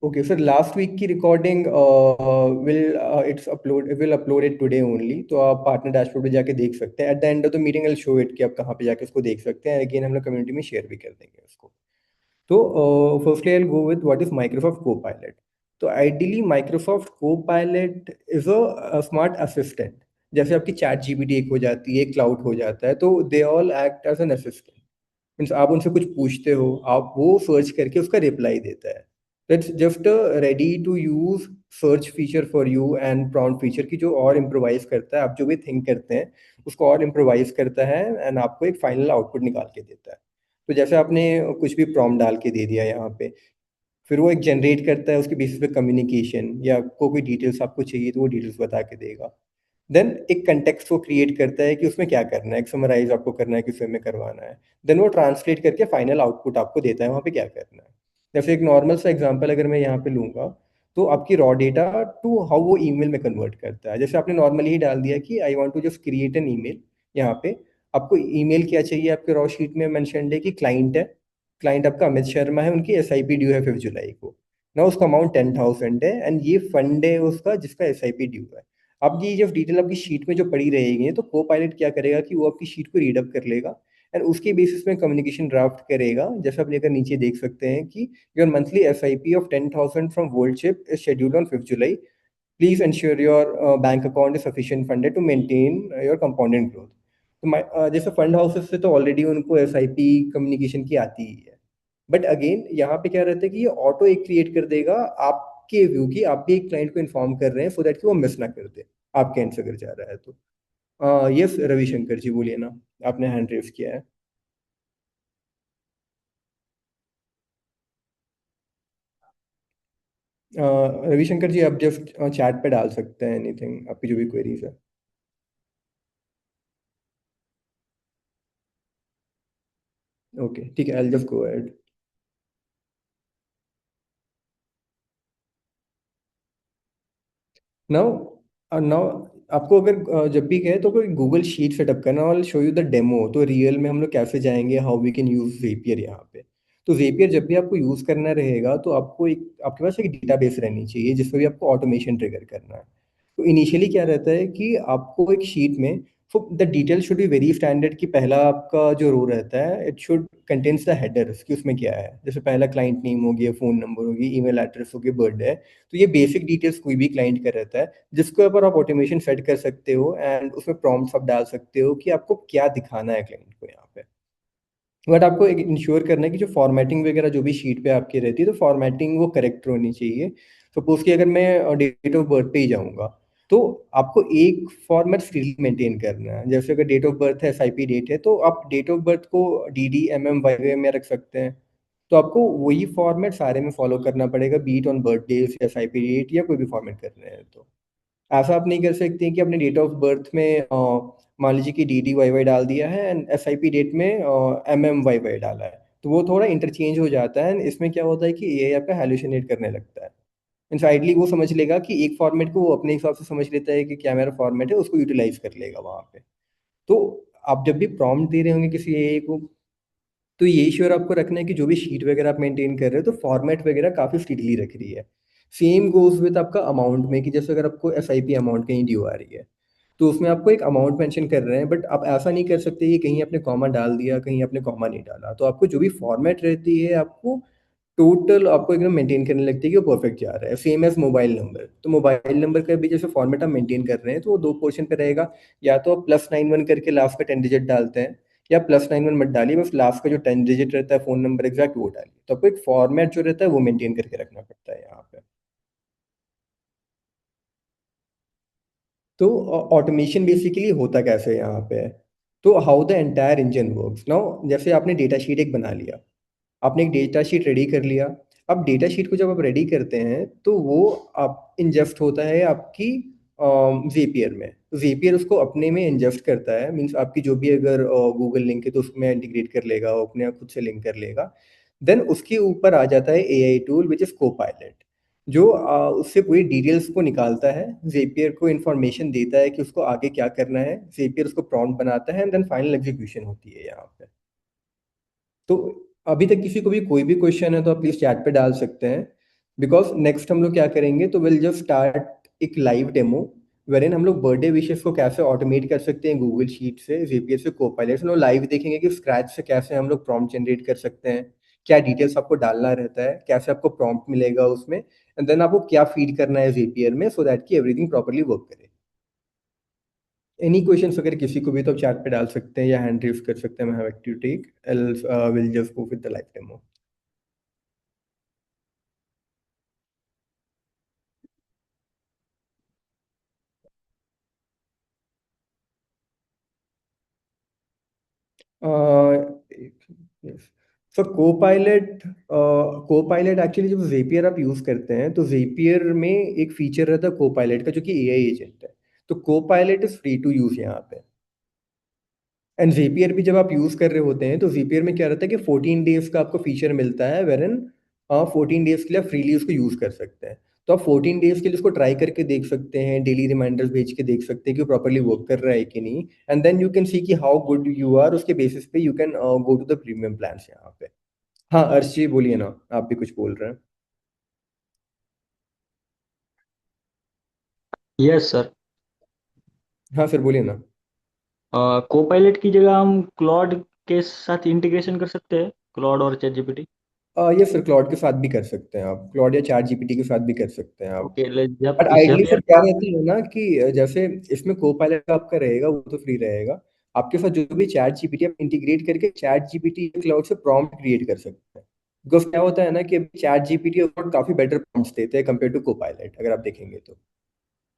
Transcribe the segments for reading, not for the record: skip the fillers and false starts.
Okay sir, last week की recording will upload it today only, तो आप partner dashboard पे जाके देख सकते हैं। At the end of the meeting I show it कि आप कहाँ पे जाके उसको देख सकते हैं। अगेन हम लोग कम्युनिटी में शेयर भी कर देंगे उसको। तो firstly I go with what is Microsoft Copilot. तो ideally Microsoft Copilot is a smart assistant. जैसे आपकी चैट जीपीटी एक हो जाती है, क्लाउड हो जाता है, तो they all act as an assistant. Means आप उनसे कुछ पूछते हो, आप वो सर्च करके उसका रिप्लाई देता है। That's just a ready to use search feature for you and prompt feature की, जो और इम्प्रोवाइज करता है। आप जो भी थिंक करते हैं उसको और इम्प्रोवाइज करता है एंड आपको एक फाइनल आउटपुट निकाल के देता है। तो जैसे आपने कुछ भी प्रॉम्प्ट डाल के दे दिया यहाँ पे, फिर वो एक जनरेट करता है उसके बेसिस पे कम्युनिकेशन, या आपको कोई डिटेल्स आपको चाहिए तो वो डिटेल्स बता के देगा। देन एक कंटेक्स्ट वो क्रिएट करता है कि उसमें क्या करना है, एक समराइज आपको करना है, किस वे में करवाना है। देन वो ट्रांसलेट करके फाइनल आउटपुट आपको देता है वहाँ पे क्या करना है। जैसे एक नॉर्मल सा एग्जांपल अगर मैं यहाँ पे लूँगा, तो आपकी रॉ डेटा टू हाउ वो ईमेल में कन्वर्ट करता है। जैसे आपने नॉर्मली ही डाल दिया कि I want to just create an email. यहाँ पे आपको ईमेल क्या चाहिए, आपके रॉ शीट में मेंशन्ड है कि क्लाइंट है। क्लाइंट आपका अमित शर्मा है, उनकी एसआईपी ड्यू है 5 जुलाई को। ना उसका अमाउंट 10,000 है एंड ये फंड है उसका जिसका एसआईपी ड्यू है। अब ये जब डिटेल आपकी शीट में जो पड़ी रहेगी, तो को पायलट क्या करेगा कि वो आपकी शीट को रीड अप कर लेगा एंड उसके बेसिस में कम्युनिकेशन ड्राफ्ट करेगा। जैसा आप लेकर नीचे देख सकते हैं कि your monthly SIP of 10,000 from world chip is scheduled on 5 July. Please ensure your bank account is sufficient funded to maintain your compounded growth. तो जैसे फंड हाउसेस से तो ऑलरेडी उनको एसआईपी कम्युनिकेशन की आती ही है। बट अगेन यहाँ पे क्या रहता है कि ये ऑटो एक क्रिएट कर देगा आपके व्यू की, आप भी एक क्लाइंट को इन्फॉर्म कर रहे हैं सो दैट कि वो मिस ना कर दे आपके एंड से अगर जा रहा है तो। यस रविशंकर जी, बोलिए ना, आपने हैंड रेज किया है। रविशंकर जी, आप जस्ट चैट पे डाल सकते हैं एनीथिंग, आपकी जो भी क्वेरीज है। ओके ठीक है, I just go ahead. Now आपको अगर जब भी कहे तो कोई गूगल शीट सेटअप करना और शो यू द डेमो, तो रियल में हम लोग कैसे जाएंगे, हाउ वी कैन यूज जेपियर यहाँ पे। तो जेपियर जब भी आपको यूज करना रहेगा तो आपको एक, आपके पास एक डेटाबेस रहनी चाहिए जिसमें भी आपको ऑटोमेशन ट्रिगर करना है। तो इनिशियली क्या रहता है कि आपको एक शीट में, so the detail should be very standard, कि पहला आपका जो रो रहता है it should contains the headers कि उसमें क्या है। जैसे पहला क्लाइंट नेम हो गया, फ़ोन नंबर होगी, ईमेल एड्रेस हो गया, बर्थडे है। तो ये बेसिक डिटेल्स कोई भी क्लाइंट का रहता है, जिसके ऊपर आप ऑटोमेशन सेट कर सकते हो एंड उसमें प्रॉम्प्ट्स आप डाल सकते हो कि आपको क्या दिखाना है क्लाइंट को यहाँ पे। बट आपको एक इंश्योर करना है कि जो फॉर्मेटिंग वगैरह जो भी शीट पे आपकी रहती है, तो फॉर्मेटिंग वो करेक्ट होनी चाहिए। सपोज कि अगर मैं डेट ऑफ बर्थ पे ही जाऊंगा, तो आपको एक फॉर्मेट फ्रीली मेंटेन करना है। जैसे अगर डेट ऑफ बर्थ है, एसआईपी डेट है, तो आप डेट ऑफ बर्थ को डीडी एमएम वाईवे में रख सकते हैं। तो आपको वही फॉर्मेट सारे में फॉलो करना पड़ेगा, beat on birthday, SIP date, या कोई भी फॉर्मेट कर रहे हैं तो। ऐसा आप नहीं कर सकते कि आपने डेट ऑफ बर्थ में मान लीजिए कि डी डी वाई वाई डाल दिया है and S I P date में एम एम वाई वाई डाला है, तो वो थोड़ा इंटरचेंज हो जाता है। इसमें क्या होता है कि ये आपका हेलुसिनेट करने लगता है। इनफाइटली वो समझ लेगा कि एक फॉर्मेट को वो अपने हिसाब से समझ लेता है कि क्या मेरा फॉर्मेट है, उसको यूटिलाइज कर लेगा वहाँ पे। तो आप जब भी प्रॉम्प्ट दे रहे होंगे किसी एआई को, तो ये श्योर आपको रखना है कि जो भी शीट वगैरह आप मेंटेन कर रहे हो तो फॉर्मेट वगैरह काफ़ी स्ट्रिक्टली रख रही है। सेम गोज विद आपका अमाउंट में, कि जैसे अगर आपको एसआईपी अमाउंट कहीं ड्यू आ रही है, तो उसमें आपको एक अमाउंट मेंशन कर रहे हैं, बट आप ऐसा नहीं कर सकते कि कहीं आपने कॉमा डाल दिया, कहीं आपने कॉमा नहीं डाला। तो आपको जो भी फॉर्मेट रहती है, आपको टोटल आपको एकदम मेंटेन करने लगती है कि वो परफेक्ट जा रहा है। सेम एज मोबाइल नंबर, तो मोबाइल नंबर का भी जैसे फॉर्मेट आप मेंटेन कर रहे हैं, तो वो दो पोर्शन पे रहेगा। या तो आप +91 करके लास्ट का 10 डिजिट डालते हैं, या +91 मत डालिए, बस लास्ट का जो 10 डिजिट रहता है फ़ोन नंबर एग्जैक्ट वो डालिए। तो आपको एक फॉर्मेट जो रहता है वो मेंटेन करके रखना पड़ता है यहाँ पे। तो ऑटोमेशन बेसिकली होता कैसे है यहाँ पे है। तो how the entire engine works now, जैसे आपने डेटा शीट एक बना लिया, आपने एक डेटा शीट रेडी कर लिया। अब डेटा शीट को जब आप रेडी करते हैं, तो वो आप इंजेस्ट होता है आपकी जेपियर में। तो जेपियर उसको अपने में इंजेस्ट करता है, मीन्स आपकी जो भी अगर गूगल लिंक है तो उसमें इंटीग्रेट कर लेगा, वो अपने आप खुद से लिंक कर लेगा। देन उसके ऊपर आ जाता है AI tool which is Copilot, जो उससे पूरी डिटेल्स को निकालता है, जेपियर को इन्फॉर्मेशन देता है कि उसको आगे क्या करना है, जेपियर उसको प्रॉम्प्ट बनाता है एंड देन फाइनल एग्जीक्यूशन होती है यहाँ पे। तो अभी तक किसी को भी कोई भी क्वेश्चन है तो आप प्लीज चैट पे डाल सकते हैं, बिकॉज नेक्स्ट हम लोग क्या करेंगे, तो विल जस्ट स्टार्ट एक लाइव डेमो वेरिन हम लोग बर्थडे विशेस को कैसे ऑटोमेट कर सकते हैं गूगल शीट से, जेपीएर से, कोपायलट से। हम लोग लाइव देखेंगे कि स्क्रैच से कैसे हम लोग प्रॉम्प्ट जनरेट कर सकते हैं, क्या डिटेल्स आपको डालना रहता है, कैसे आपको प्रॉम्प्ट मिलेगा उसमें, एंड देन आपको क्या फीड करना है जेपीएर में, सो दैट कि एवरीथिंग प्रॉपरली वर्क करे। एनी क्वेश्चंस अगर किसी को भी तो आप चैट पे डाल सकते हैं या हैंड रेज कर सकते हैं, मैं have to take, else will just go with the live demo. Yes, so copilot actually जब जेपियर आप यूज करते हैं तो जेपियर में एक फीचर रहता है को पायलट का जो कि एआई एजेंट है। तो Copilot is free to use यहाँ पे। एंड जेपियर भी जब आप यूज कर रहे होते हैं तो जेपियर में क्या रहता है कि 14 डेज का आपको फीचर मिलता है, वेरन 14 डेज के लिए आप फ्रीली उसको यूज कर सकते हैं। तो आप 14 डेज के लिए उसको ट्राई करके देख सकते हैं, डेली रिमाइंडर्स भेज के देख सकते हैं कि वो प्रॉपरली वर्क कर रहा है कि नहीं, and then you can see कि हाउ गुड यू आर, उसके बेसिस पे you can go to the premium plan यहाँ पे। हाँ अर्श जी बोलिए ना, आप भी कुछ बोल रहे हैं। Yes sir. हाँ सर बोलिए ना। कोपायलट की जगह हम क्लॉड के साथ इंटीग्रेशन कर सकते हैं, क्लॉड और चैट जीपीटी। ये सर क्लॉड के साथ भी कर सकते हैं आप, क्लॉड या चैट जीपीटी के साथ भी कर सकते हैं आप। ओके, जब बट आइडियली जब सर यार क्या रहता है ना कि जैसे इसमें को पायलट आपका रहेगा वो तो फ्री रहेगा, आपके साथ जो भी चैट जीपीटी आप इंटीग्रेट करके चैट जीपीटी क्लाउड से प्रॉम्प्ट क्रिएट कर सकते हैं। बिकॉज क्या होता है ना कि चैट जीपीटी काफी बेटर प्रॉम्प्ट्स देते हैं कंपेयर टू को पायलट, अगर आप देखेंगे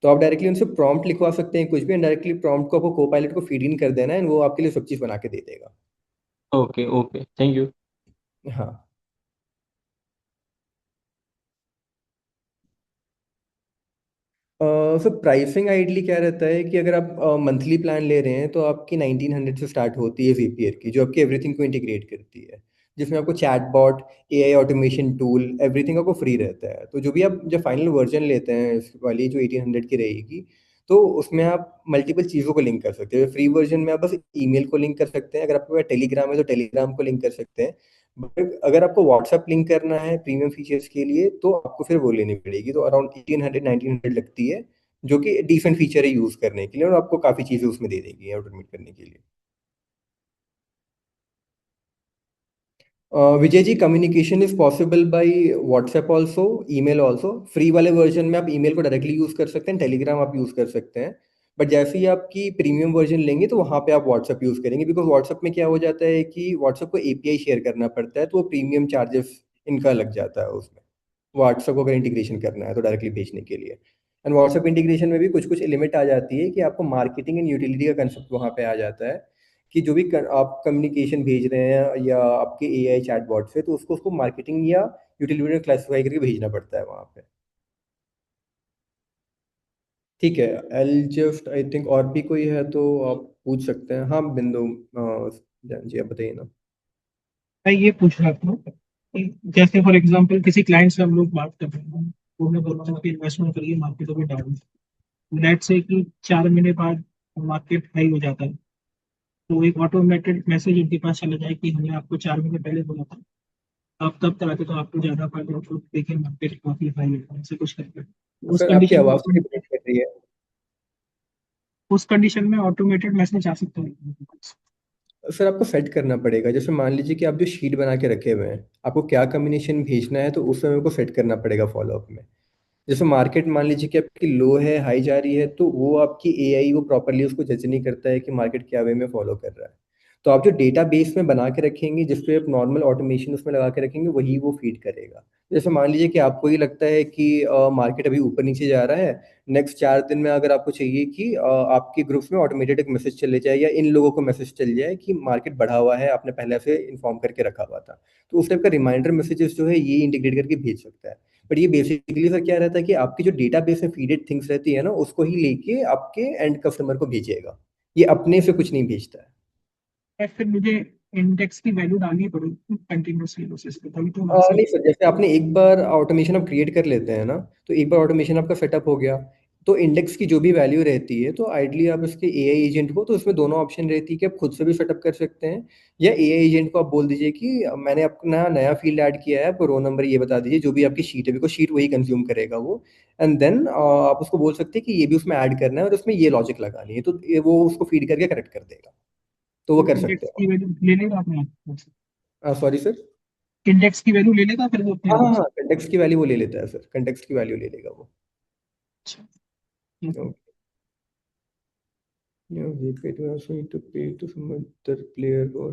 तो आप डायरेक्टली उनसे प्रॉम्प्ट लिखवा सकते हैं कुछ भी, एंड डायरेक्टली प्रॉम्प्ट को आपको को पायलट को फीड इन कर देना है, and वो आपके लिए सब चीज बना के दे देगा। Okay okay, thank you. हाँ। सर प्राइसिंग आइडली क्या रहता है कि अगर आप मंथली प्लान ले रहे हैं तो आपकी 1900 से स्टार्ट होती है वीपीआर की, जो आपकी एवरीथिंग को इंटीग्रेट करती है, जिसमें आपको chatbot, AI automation tool, everything आपको फ्री रहता है। तो जो भी आप जब फाइनल वर्जन लेते हैं इस वाली जो 1800 की रहेगी, तो उसमें आप मल्टीपल चीज़ों को लिंक कर सकते हैं। फ्री वर्जन में आप बस ईमेल को लिंक कर सकते हैं, अगर आपके पास टेलीग्राम है तो टेलीग्राम को लिंक कर सकते हैं। बट अगर आपको व्हाट्सएप लिंक करना है प्रीमियम फीचर्स के लिए तो आपको फिर वो लेनी पड़ेगी, तो अराउंड 1800 1900 लगती है, जो कि डिसेंट फीचर है यूज करने के लिए, और आपको काफी चीजें उसमें दे देगी ऑटोमेट करने के लिए। Vijay ji, communication is possible by WhatsApp also, email also. Free वाले वर्जन में आप ईमेल को डायरेक्टली यूज कर सकते हैं, टेलीग्राम आप यूज कर सकते हैं। बट जैसे ही आपकी प्रीमियम वर्जन लेंगे तो वहाँ पे आप व्हाट्सएप यूज करेंगे, बिकॉज व्हाट्सएप में क्या हो जाता है कि व्हाट्सएप को एपीआई शेयर करना पड़ता है, तो वो प्रीमियम चार्जेस इनका लग जाता है उसमें, व्हाट्सएप को अगर इंटीग्रेशन करना है तो डायरेक्टली भेजने के लिए। एंड व्हाट्सएप इंटीग्रेशन में भी कुछ कुछ लिमिट आ जाती है कि आपको मार्केटिंग एंड यूटिलिटी का कंसेप्ट वहाँ पे आ जाता है, कि जो भी आप कम्युनिकेशन भेज रहे हैं या आपके एआई चैटबॉट से, तो उसको उसको मार्केटिंग या यूटिलिटी में क्लासिफाई करके भेजना पड़ता है वहाँ पे। ठीक है, एल जस्ट आई थिंक और भी कोई है तो आप पूछ सकते हैं। हाँ बिंदु, जी आप बताइए ना। मैं ये पूछ रहा था कि जैसे फॉर एग्जांपल किसी क्लाइंट से हम लोग बात कर रहे हैं, वो हमें बोलते हैं कि इन्वेस्टमेंट करिए, मार्केट अभी डाउन। लेट से कि 4 महीने बाद मार्केट हाई हो जाता है, तो एक ऑटोमेटेड मैसेज उनके पास चला जाए कि हमने आपको 4 महीने पहले बोला था, आप तब कराते तो आपको ज्यादा फायदा होता, देखिए मार्केट काफी हाई होता है, ऐसे कुछ करके उस सर आपकी कंडीशन में आवाज़ थोड़ी ब्रेक कर रही है। ऑटोमेटेड मैसेज आ सकता है। सर आपको सेट करना पड़ेगा, जैसे मान लीजिए कि आप जो शीट बना के रखे हुए हैं, आपको क्या कम्बिनेशन भेजना है, तो उस समय को सेट करना पड़ेगा फॉलोअप में। जैसे मार्केट मान लीजिए कि आपकी लो है, हाई जा रही है, तो वो आपकी एआई वो प्रॉपरली उसको जज नहीं करता है कि मार्केट क्या वे में फॉलो कर रहा है। तो आप जो डेटा बेस में बना के रखेंगे, जिस पे आप नॉर्मल ऑटोमेशन उसमें लगा के रखेंगे, वही वो फीड करेगा। जैसे मान लीजिए कि आपको ही लगता है कि मार्केट अभी ऊपर नीचे जा रहा है, नेक्स्ट 4 दिन में अगर आपको चाहिए कि आपके ग्रुप्स में ऑटोमेटेड एक मैसेज चले जाए या इन लोगों को मैसेज चल जाए कि मार्केट बढ़ा हुआ है, आपने पहले से इन्फॉर्म करके रखा हुआ था, तो उस टाइप का रिमाइंडर मैसेजेस जो है ये इंटीग्रेट करके भेज सकता है। बट ये बेसिकली सर क्या रहता है कि आपकी जो डेटाबेस में फीडेड थिंग्स रहती है ना, उसको ही लेके आपके एंड कस्टमर को भेजेगा, ये अपने से कुछ नहीं भेजता है। या फिर मुझे इंडेक्स की वैल्यू डालनी पड़ेगी कंटिन्यूसली बेसिस पे, तभी तो वहां से। नहीं सर, जैसे आपने एक बार ऑटोमेशन आप क्रिएट कर लेते हैं ना, तो एक बार ऑटोमेशन आपका सेटअप हो गया, तो इंडेक्स की जो भी वैल्यू रहती है, तो आइडली आप इसके एआई एजेंट को, तो उसमें दोनों ऑप्शन रहती है कि आप खुद से भी सेटअप कर सकते हैं, या एआई एजेंट को आप बोल दीजिए कि मैंने अपना नया फील्ड ऐड किया है, आपको रो नंबर ये बता दीजिए, जो भी आपकी शीट है, बिकॉज शीट वही कंज्यूम करेगा वो। एंड देन आप उसको बोल सकते हैं कि ये भी उसमें ऐड करना है और उसमें ये लॉजिक लगानी है, तो वो उसको फीड करके करेक्ट कर देगा। तो वो कर सकते इंडेक्स हो की वैल्यू ले लेगा अपने आप। आप। Sorry sir. इंडेक्स की वैल्यू ले लेगा फिर वो अपने हाँ हाँ आप। हाँ, कंटेक्स्ट की वैल्यू वो ले लेता है सर, कंटेक्स्ट की वैल्यू ले लेगा वो। अच्छा, ठीक है। Yeah, gateway to also need to pay to some other player or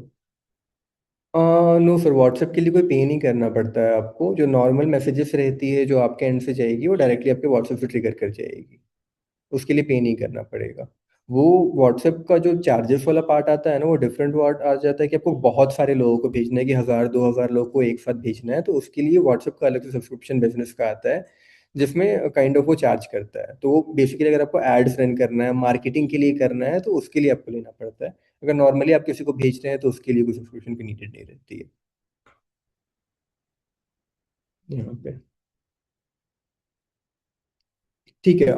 no sir, WhatsApp के लिए कोई पे नहीं करना पड़ता है आपको। जो नॉर्मल मैसेजेस रहती है जो आपके एंड से जाएगी, वो डायरेक्टली आपके व्हाट्सएप से ट्रिगर कर जाएगी, उसके लिए पे नहीं करना पड़ेगा। वो व्हाट्सएप का जो चार्जेस वाला पार्ट आता है ना, वो डिफरेंट वार्ड आ जाता है कि आपको बहुत सारे लोगों को भेजना है, कि 1000 2000 लोगों को एक साथ भेजना है, तो उसके लिए व्हाट्सएप का अलग से सब्सक्रिप्शन बिजनेस का आता है, जिसमें काइंड ऑफ वो चार्ज करता है। तो वो बेसिकली अगर आपको एड्स रन करना है, मार्केटिंग के लिए करना है, तो उसके लिए आपको लेना पड़ता है। अगर नॉर्मली आप किसी को भेज रहे हैं तो उसके लिए कोई सब्सक्रिप्शन की नीडेड नहीं रहती है यहाँ पे। ठीक है,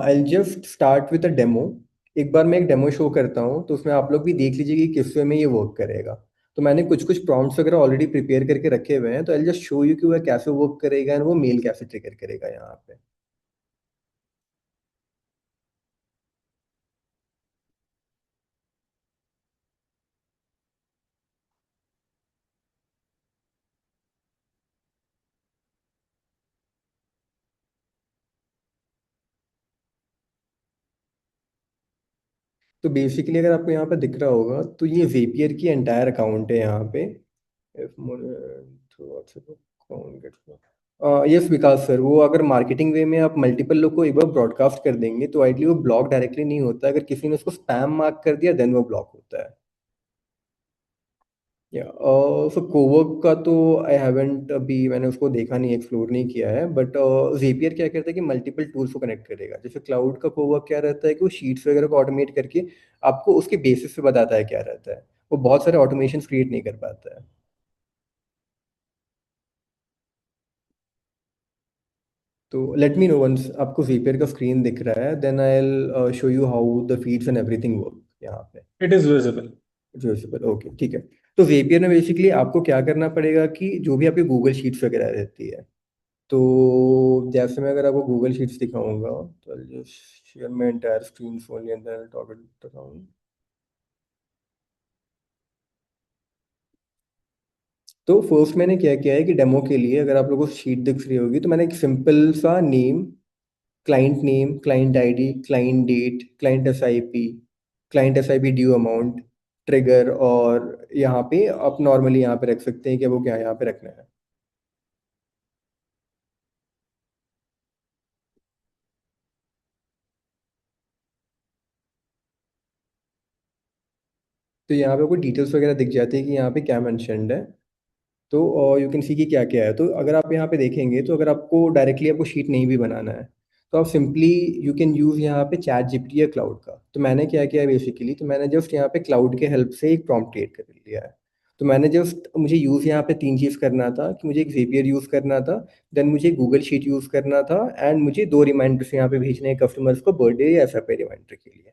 I just start with a demo. एक बार मैं एक डेमो शो करता हूँ, तो उसमें आप लोग भी देख लीजिए कि किस वे में ये वर्क करेगा। तो मैंने कुछ कुछ प्रॉम्प्ट्स वगैरह ऑलरेडी प्रिपेयर करके रखे हुए हैं, तो आई जस्ट शो यू कि वह कैसे वर्क करेगा एंड वो मेल कैसे ट्रिगर करेगा यहाँ पे। तो बेसिकली अगर आपको यहाँ पे दिख रहा होगा, तो ये Zapier की एंटायर अकाउंट है यहाँ पे। यस विकास सर, वो अगर मार्केटिंग वे में आप मल्टीपल लोग को एक बार ब्रॉडकास्ट कर देंगे, तो आइडली वो ब्लॉक डायरेक्टली नहीं होता, अगर किसी ने उसको स्पैम मार्क कर दिया देन वो ब्लॉक होता है। या सो कोवर्क का तो आई हैवेंट, अभी मैंने उसको देखा नहीं, एक्सप्लोर नहीं किया है, बट Zapier क्या करता है कि मल्टीपल टूल्स को कनेक्ट करेगा। जैसे क्लाउड का कोवर्क क्या रहता है कि वो शीट्स वगैरह को ऑटोमेट करके आपको उसके बेसिस पे बताता है क्या रहता है, वो बहुत सारे ऑटोमेशन क्रिएट नहीं कर पाता है। तो लेट मी नो वंस आपको Zapier का स्क्रीन दिख रहा है, then I will show you how the feeds and everything work यहाँ पे। It is visible. Reversible, okay ठीक है। तो Zapier में बेसिकली आपको क्या करना पड़ेगा कि जो भी आपकी गूगल शीट्स वगैरह रहती है, तो जैसे मैं अगर आपको गूगल शीट्स दिखाऊंगा, तो just share my entire screen only and then talk it around. तो फर्स्ट मैंने क्या किया है कि डेमो के लिए, अगर आप लोगों को शीट दिख रही होगी, तो मैंने एक सिंपल सा name, client ID, client date, client S I P due amount, trigger, और यहाँ पे आप नॉर्मली यहाँ पे रख सकते हैं कि वो क्या यहाँ पे रखना है। तो यहाँ पे आपको डिटेल्स वगैरह दिख जाती है कि यहाँ पे क्या मैंशनड है। तो यू कैन सी कि क्या क्या है। तो अगर आप यहाँ पे देखेंगे, तो अगर आपको डायरेक्टली आपको शीट नहीं भी बनाना है, तो आप सिंपली यू कैन यूज़ यहाँ पे चैट जीपीटी या क्लाउड का। तो मैंने क्या किया है बेसिकली, तो मैंने जस्ट यहाँ पे क्लाउड के हेल्प से एक प्रॉम्प्ट क्रिएट कर लिया है। तो मैंने जस्ट, मुझे यूज़ यहाँ पे 3 चीज़ करना था, कि मुझे एक Zapier यूज़ करना था, देन मुझे गूगल शीट यूज़ करना था, एंड मुझे 2 रिमाइंडर्स यहाँ पे भेजने हैं कस्टमर्स को बर्थडे या एसआईपी रिमाइंडर के लिए।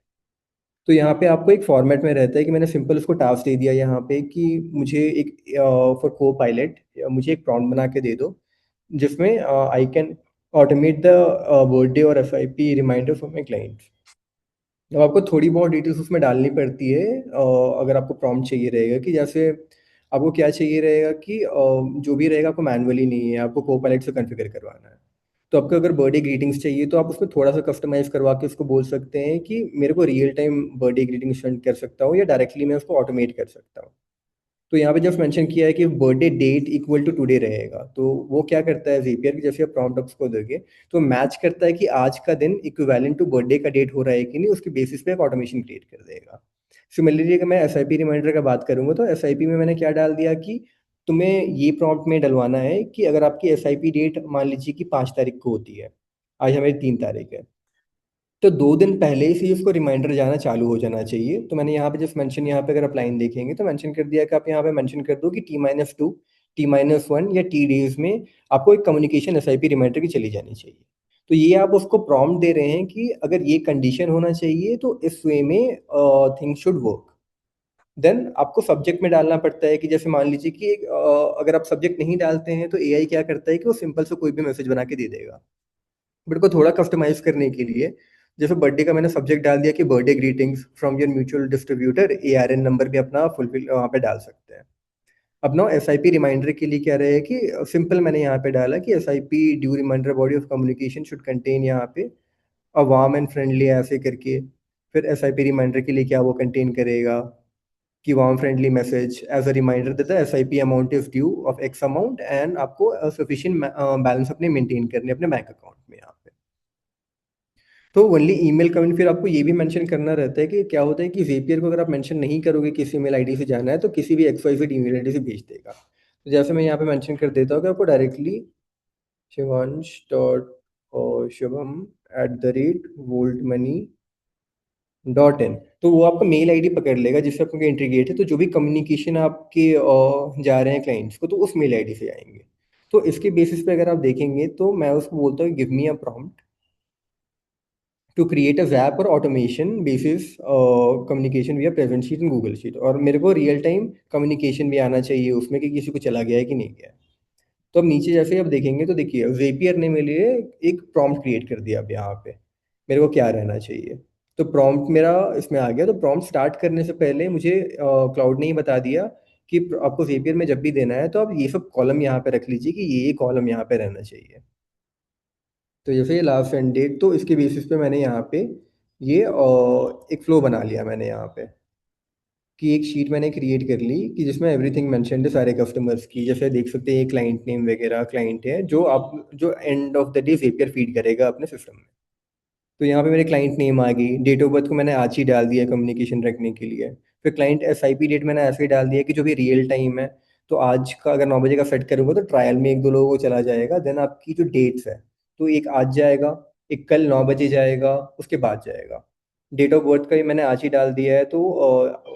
तो यहाँ पे आपको एक फॉर्मेट में रहता है कि मैंने सिंपल उसको टास्क दे दिया यहाँ पे कि मुझे एक फॉर को पायलट मुझे एक प्रॉम्प्ट बना के दे दो, जिसमें I can automate the birthday और SIP reminder for my clients. अब आपको थोड़ी बहुत डिटेल्स उसमें डालनी पड़ती है, अगर आपको प्रॉम्प्ट चाहिए रहेगा, कि जैसे आपको क्या चाहिए रहेगा कि जो भी रहेगा आपको मैनुअली नहीं है, आपको को पायलट से कॉन्फ़िगर करवाना है। तो आपको अगर बर्थडे ग्रीटिंग्स चाहिए, तो आप उसमें थोड़ा सा कस्टमाइज करवा के उसको बोल सकते हैं कि मेरे को real time birthday greetings send कर सकता हूँ, या डायरेक्टली मैं उसको ऑटोमेट कर सकता हूँ। तो यहाँ पे जस्ट मेंशन किया है कि birthday date equal to today रहेगा। तो वो क्या करता है Zapier की, जैसे आप प्रॉम्प्ट उसको दोगे, तो मैच करता है कि आज का दिन इक्विवेलेंट टू बर्थडे का डेट हो रहा है कि नहीं, उसके बेसिस पे एक ऑटोमेशन क्रिएट कर देगा। सिमिलरली अगर मैं एसआईपी रिमाइंडर का बात करूंगा, तो एसआईपी में मैंने क्या डाल दिया कि तुम्हें ये प्रॉम्प्ट में डलवाना है कि अगर आपकी एसआईपी डेट मान लीजिए कि 5 तारीख को होती है, आज हमारी 3 तारीख है, तो 2 दिन पहले से ही उसको रिमाइंडर जाना चालू हो जाना चाहिए। तो मैंने यहाँ पे जस्ट मेंशन, यहाँ पे अगर आप लाइन देखेंगे तो मेंशन कर दिया कि आप यहाँ पे मेंशन कर दो कि T-2, T-1 या T डेज में आपको एक कम्युनिकेशन एसआईपी रिमाइंडर की चली जानी चाहिए। तो ये आप उसको प्रॉम्प्ट दे रहे हैं कि अगर ये कंडीशन होना चाहिए तो इस वे में थिंग्स शुड वर्क। देन आपको सब्जेक्ट में डालना पड़ता है कि जैसे मान लीजिए कि अगर आप सब्जेक्ट नहीं डालते हैं तो एआई क्या करता है कि वो सिंपल से कोई भी मैसेज बना के दे देगा। बट को थोड़ा कस्टमाइज करने के लिए, जैसे बर्थडे का मैंने सब्जेक्ट डाल दिया कि birthday greetings from your mutual distributor, ARN number भी अपना फुलफिल वहाँ पे डाल सकते हैं। अब ना एसआईपी रिमाइंडर के लिए क्या रहे कि सिंपल मैंने यहाँ पे डाला कि SIP due reminder body of communication should contain यहाँ पे अ वार्म एंड फ्रेंडली ऐसे करके। फिर एसआईपी रिमाइंडर के लिए क्या वो कंटेन करेगा कि warm friendly message as a reminder that the SIP amount is due of X amount, and आपको सफिशिएंट बैलेंस अपने मेंटेन करने अपने बैंक अकाउंट में यहाँ पे। तो ओनली ईमेल कमेंट, फिर आपको ये भी मेंशन करना रहता है कि क्या होता है कि ज़ेपियर को अगर आप मेंशन नहीं करोगे किसी ईमेल आईडी से जाना है तो किसी भी XYZ ईमेल आईडी से भेज देगा। तो जैसे मैं यहाँ पे मेंशन कर देता हूँ कि आपको directly Shivansh dot Shubham at the rate volt money dot in, तो वो आपका मेल आईडी पकड़ लेगा जिससे आपका इंटीग्रेट है। तो जो भी कम्युनिकेशन आपके जा रहे हैं क्लाइंट्स को तो उस मेल आईडी से आएंगे। तो इसके बेसिस पे अगर आप देखेंगे तो मैं उसको बोलता हूँ give me a prompt to create a zap और automation basis communication via present sheet and Google sheet, और मेरे को रियल टाइम कम्युनिकेशन भी आना चाहिए उसमें कि किसी को चला गया है कि नहीं गया है। तो अब नीचे जैसे आप देखेंगे तो देखिए ज़ेपियर ने मेरे लिए एक प्रॉम्प्ट क्रिएट कर दिया। अब यहाँ पे मेरे को क्या रहना चाहिए, तो प्रॉम्प्ट मेरा इसमें आ गया। तो प्रॉम्प्ट स्टार्ट करने से पहले मुझे क्लाउड ने ही बता दिया कि आपको ज़ेपियर में जब भी देना है तो आप ये सब कॉलम यहाँ पे रख लीजिए कि ये कॉलम यहाँ पे रहना चाहिए। तो जैसे ये लास्ट एंड डेट, तो इसके बेसिस पे मैंने यहाँ पे ये एक फ्लो बना लिया मैंने यहाँ पे कि एक शीट मैंने क्रिएट कर ली कि जिसमें एवरीथिंग मेंशन्ड है सारे कस्टमर्स की। जैसे देख सकते हैं ये क्लाइंट नेम वगैरह क्लाइंट है जो आप जो end of the day Zapier feed करेगा अपने सिस्टम में। तो यहाँ पे मेरे क्लाइंट नेम आ गई, डेट ऑफ बर्थ को मैंने आज ही डाल दिया कम्युनिकेशन रखने के लिए। फिर क्लाइंट एसआईपी डेट मैंने ऐसे ही डाल दिया कि जो भी रियल टाइम है। तो आज का अगर 9 बजे का सेट करूँगा तो ट्रायल में एक दो लोगों को चला जाएगा। देन आपकी जो डेट्स है तो एक आज जाएगा, एक कल 9 बजे जाएगा, उसके बाद जाएगा। डेट ऑफ बर्थ का भी मैंने आज ही डाल दिया है। तो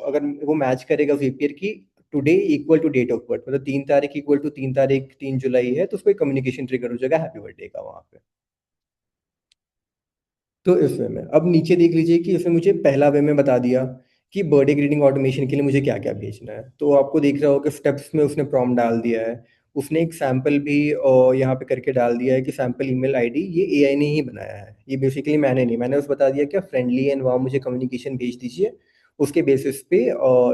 अगर वो मैच करेगा ज़ेपियर की today equal to date of birth, मतलब 3 तारीख इक्वल टू 3 तारीख 3 जुलाई है तो उसको एक कम्युनिकेशन ट्रिगर हो जाएगा हैप्पी बर्थडे का वहाँ पे। तो इस वे में अब नीचे देख लीजिए कि इसने मुझे पहला वे में बता दिया कि बर्थडे ग्रीटिंग ऑटोमेशन के लिए मुझे क्या क्या भेजना है। तो आपको दिख रहा होगा कि स्टेप्स में उसने प्रॉम्प्ट डाल दिया है। उसने एक सैंपल भी यहाँ पे करके डाल दिया है कि सैंपल ईमेल आईडी ये एआई ने ही बनाया है, ये बेसिकली मैंने नहीं। मैंने बस बता दिया कि फ्रेंडली एंड वार्म मुझे कम्युनिकेशन भेज दीजिए। उसके बेसिस पे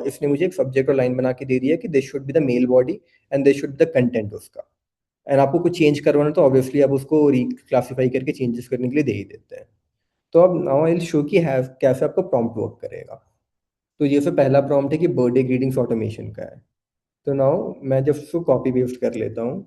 इसने मुझे एक सब्जेक्ट और लाइन बना के दे दिया कि this should be the mail body and this should be the content उसका। एंड आपको कुछ चेंज करवाना तो ऑब्वियसली आप उसको रिक्लासीफाई करके चेंजेस करने के लिए दे ही देते हैं। तो अब नाउ आई विल शो कि है कैसे आपका प्रॉम्प्ट वर्क करेगा। तो ये सब पहला प्रॉम्प्ट है कि बर्थडे ग्रीटिंग्स ऑटोमेशन का है। तो नाउ मैं जब उसको कॉपी पेस्ट कर लेता हूँ,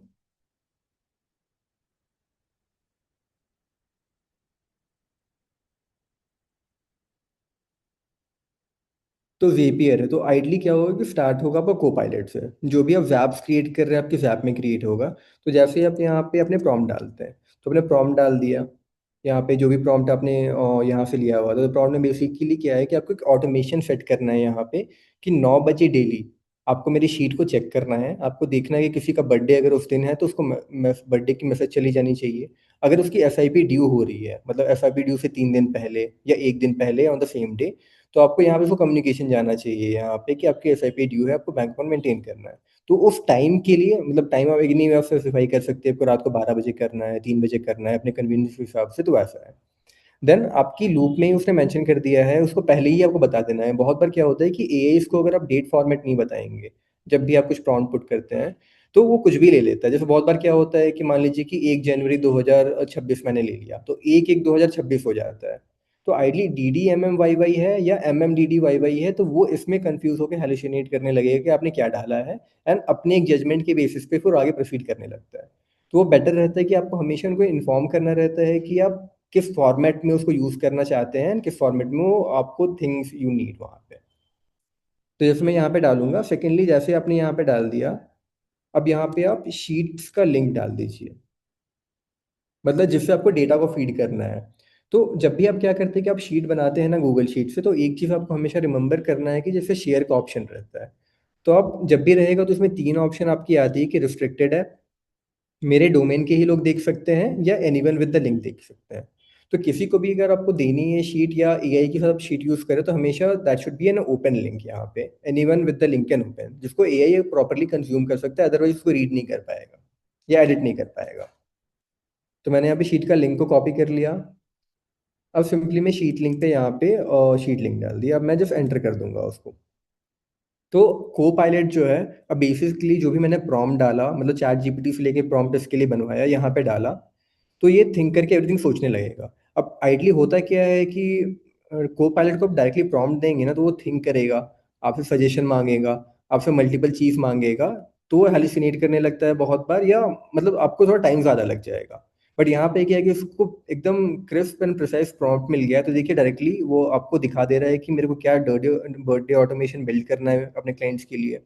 तो ज़ेपियर है। तो आइडली क्या होगा कि स्टार्ट होगा आपका कोपायलट से। जो भी आप ज़ैप्स क्रिएट कर रहे हैं आपके ज़ैप में क्रिएट होगा। तो जैसे ही आप यहाँ पे अपने प्रॉम्प्ट डालते हैं तो अपने प्रॉम्प्ट डाल दिया। यहाँ पे जो भी प्रॉम्प्ट आपने यहाँ से लिया हुआ था, तो प्रॉम्प्ट में बेसिकली क्या है कि आपको एक ऑटोमेशन सेट करना है यहाँ पे कि 9 बजे डेली आपको मेरी शीट को चेक करना है। आपको देखना है कि किसी का बर्थडे अगर उस दिन है तो उसको बर्थडे की मैसेज चली जानी चाहिए। अगर उसकी एसआईपी ड्यू हो रही है, मतलब एसआईपी ड्यू से 3 दिन पहले या एक दिन पहले ऑन द सेम डे, तो आपको यहाँ पे उसको कम्युनिकेशन जाना चाहिए यहाँ पे कि आपकी एसआईपी ड्यू है, आपको बैंक अकाउंट मेंटेन करना है। तो उस टाइम के लिए, मतलब टाइम आप एक नहीं आप स्पेसिफाई कर सकते हैं, आपको रात को 12 बजे करना है, 3 बजे करना है, अपने कन्वीनियंस के हिसाब से, तो वैसा है। देन आपकी लूप में ही उसने मेंशन कर दिया है, उसको पहले ही आपको बता देना है। बहुत बार क्या होता है कि एआई इसको अगर आप डेट फॉर्मेट नहीं बताएंगे जब भी आप कुछ प्रॉम्प्ट पुट करते हैं तो वो कुछ भी ले लेता है। जैसे बहुत बार क्या होता है कि मान लीजिए कि 1 जनवरी 2026 मैंने ले लिया तो 1/1/2026 हो जाता है। तो आइडली DDMMYY है या MMDDYY है, तो वो इसमें कंफ्यूज होकर हेलुसिनेट करने लगेगा कि आपने क्या डाला है, एंड अपने एक जजमेंट के बेसिस पे फिर आगे प्रोसीड करने लगता है। तो वो बेटर रहता है कि आपको हमेशा उनको इन्फॉर्म करना रहता है कि आप किस फॉर्मेट में उसको यूज़ करना चाहते हैं, किस फॉर्मेट में वो आपको थिंग्स यू नीड वहाँ पे। तो जैसे मैं यहाँ पे डालूंगा, सेकेंडली जैसे आपने यहाँ पे डाल दिया, अब यहाँ पे आप शीट्स का लिंक डाल दीजिए, मतलब जिससे आपको डेटा को फीड करना है। तो जब भी आप क्या करते हैं कि आप शीट बनाते हैं ना गूगल शीट से, तो एक चीज़ आपको हमेशा रिमेंबर करना है कि जैसे शेयर का ऑप्शन रहता है, तो आप जब भी रहेगा तो उसमें 3 ऑप्शन आपकी आती है कि रिस्ट्रिक्टेड है, मेरे डोमेन के ही लोग देख सकते हैं या एनीवन विद द लिंक देख सकते हैं। तो किसी को भी अगर आपको देनी है शीट या एआई के साथ शीट यूज़ करें तो हमेशा that should be an open link यहाँ पे, anyone with the link can open, जिसको एआई प्रॉपर्ली कंज्यूम कर सकता है, अदरवाइज उसको रीड नहीं कर पाएगा या एडिट नहीं कर पाएगा। तो मैंने यहाँ पे शीट का लिंक को कॉपी कर लिया। अब सिंपली मैं शीट लिंक पे यहाँ पे शीट लिंक डाल दिया। अब मैं जस्ट एंटर कर दूंगा उसको। तो को पायलट जो है, अब बेसिकली जो भी मैंने प्रॉम्प्ट डाला, मतलब चैट जीपीटी से लेके प्रॉम्प्ट इसके लिए बनवाया यहाँ पे डाला, तो ये थिंक करके एवरीथिंग सोचने लगेगा। अब आइडली होता क्या है कि को पायलट को आप डायरेक्टली प्रॉम्प्ट देंगे ना तो वो थिंक करेगा, आपसे सजेशन मांगेगा, आपसे मल्टीपल चीज़ मांगेगा, तो वो हेलुसिनेट करने लगता है बहुत बार, या मतलब आपको थोड़ा टाइम ज़्यादा लग जाएगा। बट यहाँ पे क्या है कि उसको एकदम क्रिस्प एंड प्रिसाइज प्रॉम्प्ट मिल गया है, तो देखिए डायरेक्टली वो आपको दिखा दे रहा है कि मेरे को क्या बर्थडे ऑटोमेशन बिल्ड करना है अपने क्लाइंट्स के लिए,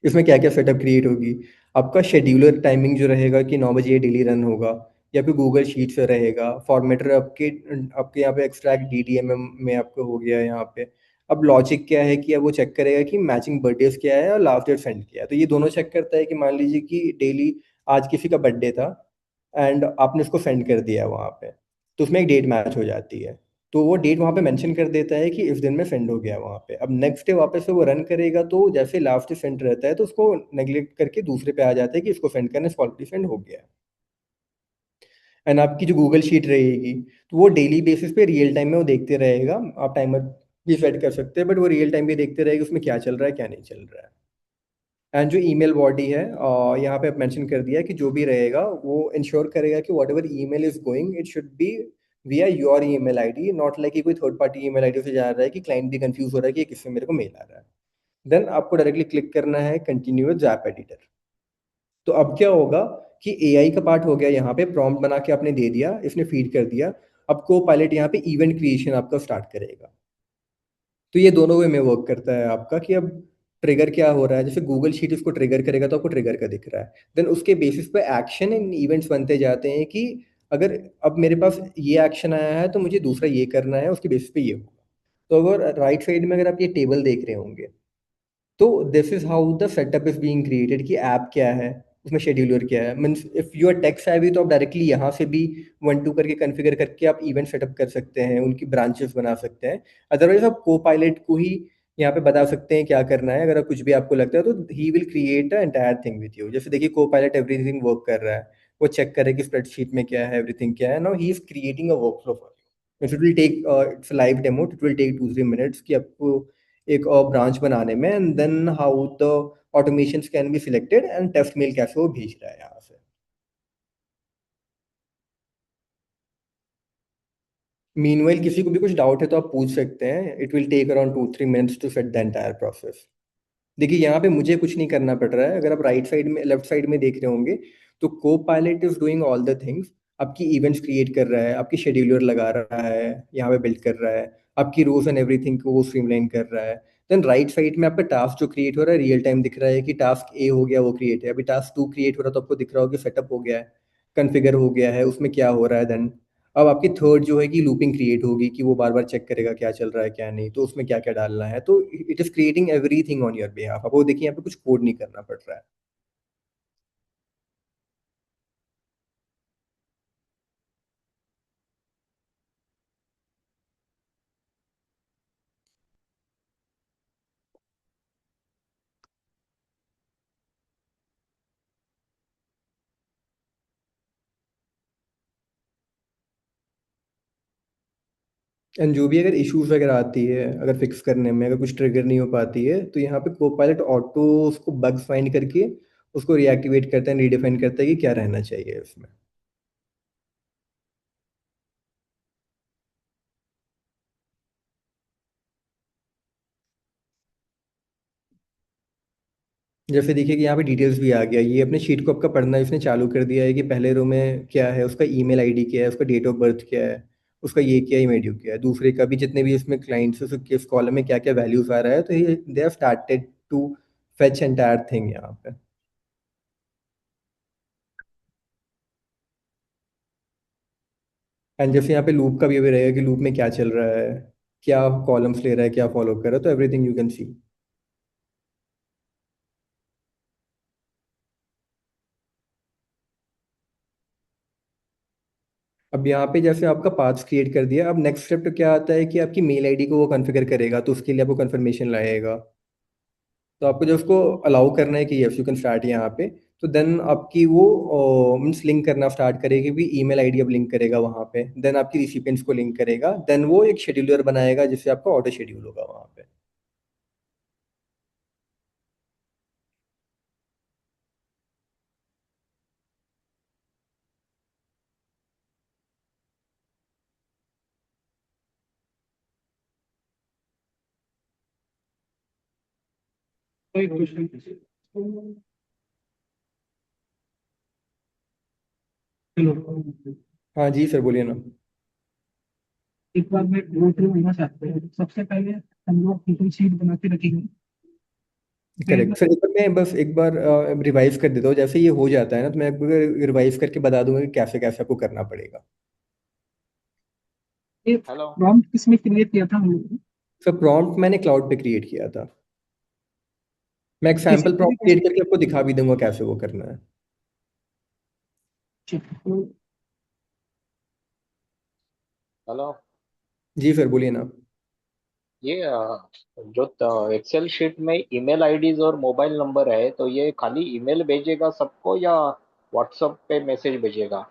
इसमें क्या क्या सेटअप क्रिएट होगी, आपका शेड्यूलर टाइमिंग जो रहेगा कि 9 बजे ये डेली रन होगा, या फिर गूगल शीट से रहेगा, फॉर्मेटर आपके आपके यहाँ पे एक्सट्रैक्ट डीडीएमएम में आपको हो गया यहाँ पे। अब लॉजिक क्या है कि अब वो चेक करेगा कि मैचिंग बर्थडेज क्या है और लास्ट डेट सेंड किया है, तो ये दोनों चेक करता है कि मान लीजिए कि डेली आज किसी का बर्थडे था एंड आपने उसको सेंड कर दिया वहाँ पे, तो उसमें एक डेट मैच हो जाती है, तो वो डेट वहाँ पे मेंशन कर देता है कि इस दिन में सेंड हो गया वहाँ पे। अब नेक्स्ट डे वापस से वो रन करेगा तो जैसे लास्ट डे सेंड रहता है तो उसको नेग्लेक्ट करके दूसरे पे आ जाता है कि इसको सेंड करना, इसको ऑलरेडी सेंड हो गया है। एंड आपकी जो गूगल शीट रहेगी तो वो डेली बेसिस पे रियल टाइम में वो देखते रहेगा, आप टाइमर भी सेट कर सकते हैं, बट वो रियल टाइम भी देखते रहेगा उसमें क्या चल रहा है क्या नहीं चल रहा है। एंड जो ईमेल बॉडी है, यहाँ पे मेंशन कर दिया है कि जो भी रहेगा वो इंश्योर करेगा कि whatever email is going it should be via your email ID, not like कि कोई थर्ड पार्टी ईमेल आईडी से जा रहा है कि क्लाइंट भी कंफ्यूज हो रहा है कि किससे मेरे को मेल आ रहा है। देन आपको डायरेक्टली क्लिक करना है कंटिन्यू विद जैप एडिटर। तो अब क्या होगा कि एआई का पार्ट हो गया, यहाँ पे प्रॉम्प्ट बना के आपने दे दिया, इसने फीड कर दिया। अब को पायलट यहाँ पे इवेंट क्रिएशन आपका स्टार्ट करेगा। तो ये दोनों वे में वर्क करता है आपका कि अब ट्रिगर क्या हो रहा है, जैसे गूगल शीट इसको ट्रिगर करेगा तो आपको ट्रिगर का दिख रहा है, देन उसके बेसिस पे एक्शन एंड इवेंट्स बनते जाते हैं कि अगर अब मेरे पास ये एक्शन आया है तो मुझे दूसरा ये करना है, उसके बेसिस पे ये होगा। तो अगर राइट साइड में अगर आप ये टेबल देख रहे होंगे तो this is how the setup is being created, कि ऐप क्या है, उसमें शेड्यूलर क्या है। Means if you are tech savvy तो आप डायरेक्टली यहाँ से भी 1 2 करके कॉन्फ़िगर करके आप इवेंट सेटअप कर सकते हैं, उनकी ब्रांचेस बना सकते हैं। अदरवाइज आप को पायलट को ही यहाँ पे बता सकते हैं क्या करना है, अगर कुछ भी आपको लगता है तो he will create the entire thing with you. जैसे देखिए को पायलट एवरीथिंग वर्क कर रहा है, वो चेक करे कि स्प्रेडशीट में क्या है, एवरीथिंग क्या है, now he is creating a workflow for you. It will take, it's live demo, it will take 2 3 minutes कि आपको एक ब्रांच बनाने में, and then how the automations can be selected and test mail कैसे वो भेज रहा है यहाँ से। मीनवाइल किसी को भी कुछ डाउट है तो आप पूछ सकते हैं, it will take around 2 3 minutes to set the entire process. देखिए यहाँ पे मुझे कुछ नहीं करना पड़ रहा है, अगर आप राइट साइड में लेफ्ट साइड में देख रहे होंगे तो Copilot is doing all the things. आपकी इवेंट्स क्रिएट कर रहा है, आपकी शेड्यूलर लगा रहा है, यहाँ पे बिल्ड कर रहा है, आपकी रोज एंड एवरीथिंग को वो स्ट्रीमलाइन कर रहा है। देन राइट साइड में आपका टास्क जो क्रिएट हो रहा है रियल टाइम दिख रहा है कि टास्क ए हो गया वो क्रिएट है, अभी टास्क 2 क्रिएट हो रहा है तो आपको दिख रहा होगा कि सेटअप हो गया है, कन्फिगर हो गया है, उसमें क्या हो रहा है। देन अब आपकी थर्ड जो है कि लूपिंग क्रिएट होगी कि वो बार बार चेक करेगा क्या चल रहा है क्या नहीं, तो उसमें क्या क्या डालना है, तो it is creating everything on your behalf. आपको देखिए यहाँ पे कुछ कोड नहीं करना पड़ रहा है। एंड जो भी अगर इश्यूज वगैरह आती है, अगर फिक्स करने में अगर कुछ ट्रिगर नहीं हो पाती है तो यहाँ पे कोपायलट ऑटो उसको बग्स फाइंड करके उसको रिएक्टिवेट करता है, रीडिफाइन करता है कि क्या रहना चाहिए उसमें। जैसे देखिए कि यहाँ पे डिटेल्स भी आ गया, ये अपने शीट को आपका पढ़ना इसने चालू कर दिया है कि पहले रो में क्या है, उसका ईमेल आईडी क्या है, उसका डेट ऑफ बर्थ क्या है, उसका ये क्या है, ईमेल क्या है, दूसरे का भी जितने भी इसमें क्लाइंट्स है उसके इस कॉलम में क्या क्या वैल्यूज आ रहा है, तो ये they have started to fetch entire thing यहाँ पे। एंड जैसे यहाँ पे लूप का भी अभी रहेगा कि लूप में क्या चल रहा है, क्या कॉलम्स ले रहा है, क्या फॉलो कर रहा है, तो एवरीथिंग यू कैन सी। अब यहाँ पे जैसे आपका पाथ क्रिएट कर दिया, अब नेक्स्ट स्टेप तो क्या आता है कि आपकी मेल आईडी को वो कॉन्फ़िगर करेगा, तो उसके लिए आपको कन्फर्मेशन लाएगा। तो आपको जो उसको अलाउ करना है कि यस यू कैन स्टार्ट यहाँ पे, तो देन आपकी वो मीन्स लिंक करना स्टार्ट करेगी भी, ईमेल आईडी अब लिंक करेगा वहाँ पे, देन आपकी रिसिपिएंट्स को लिंक करेगा, देन वो एक शेड्यूलर बनाएगा जिससे आपका ऑटो शेड्यूल होगा वहाँ पे। कोई क्वेश्चन? हेलो, हाँ जी सर, बोलिए ना। एक बार मैं गो थ्रू होना चाहते हैं। सबसे पहले हम लोग गूगल शीट बना के रखेंगे। फिर करेक्ट सर, एक बार मैं बस एक बार रिवाइज कर देता हूँ, जैसे ये हो जाता है ना तो मैं एक बार रिवाइज करके बता दूंगा कि कैसे कैसे आपको करना पड़ेगा। ये हेलो। प्रॉम्प्ट किसमें क्रिएट किया था हम लोगों ने? सर प्रॉम्प्ट मैंने क्लाउड पे क्रिएट किया था। मैं एक किसी सैम्पल को भी प्रॉम्प्ट क्रिएट करके आपको दिखा भी दूंगा कैसे वो करना है। तो हेलो। जी सर, बोलिए ना। ये जो एक्सेल शीट में ईमेल आईडीज और मोबाइल नंबर है, तो ये खाली ईमेल भेजेगा सबको या व्हाट्सएप पे मैसेज भेजेगा?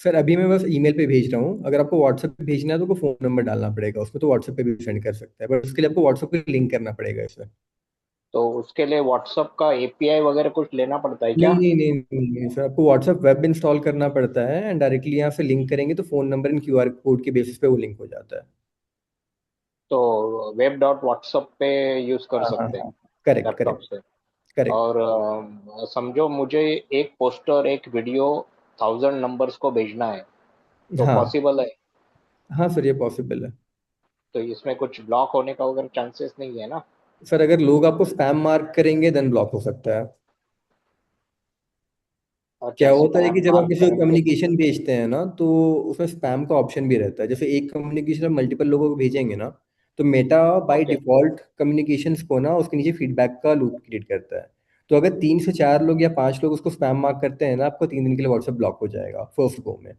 सर अभी मैं बस ईमेल पे भेज रहा हूँ, अगर आपको व्हाट्सएप पे भेजना है तो फ़ोन नंबर डालना पड़ेगा उसमें, तो व्हाट्सएप पे भी सेंड कर सकता है, बट उसके लिए आपको व्हाट्सएप पे लिंक करना पड़ेगा इसे। तो उसके लिए व्हाट्सएप का एपीआई वगैरह कुछ लेना पड़ता है नहीं क्या? नहीं नहीं नहीं नहीं सर, आपको व्हाट्सएप वेब इंस्टॉल करना पड़ता है एंड डायरेक्टली यहाँ से लिंक करेंगे तो phone number and QR code के बेसिस पे वो लिंक हो जाता है। तो वेब डॉट व्हाट्सएप पे यूज कर हाँ हाँ सकते हैं हाँ, करेक्ट लैपटॉप करेक्ट से? करेक्ट। और समझो मुझे एक पोस्टर एक वीडियो 1000 नंबर्स को भेजना है, तो हाँ पॉसिबल है? हाँ सर, ये पॉसिबल है। तो इसमें कुछ ब्लॉक होने का वगैरह चांसेस नहीं है ना? सर अगर लोग आपको स्पैम मार्क करेंगे देन ब्लॉक हो सकता है। क्या अच्छा, होता है कि स्पैम जब आप मार्क किसी को करेंगे। कम्युनिकेशन भेजते हैं ना, तो उसमें स्पैम का ऑप्शन भी रहता है, जैसे एक कम्युनिकेशन आप मल्टीपल लोगों को भेजेंगे ना, तो Meta by okay. Default communications को ना उसके नीचे फीडबैक का लूप क्रिएट करता है। तो अगर 3 से 4 लोग या 5 लोग उसको स्पैम मार्क करते हैं ना, आपको 3 दिन के लिए व्हाट्सएप ब्लॉक हो जाएगा फर्स्ट गो में।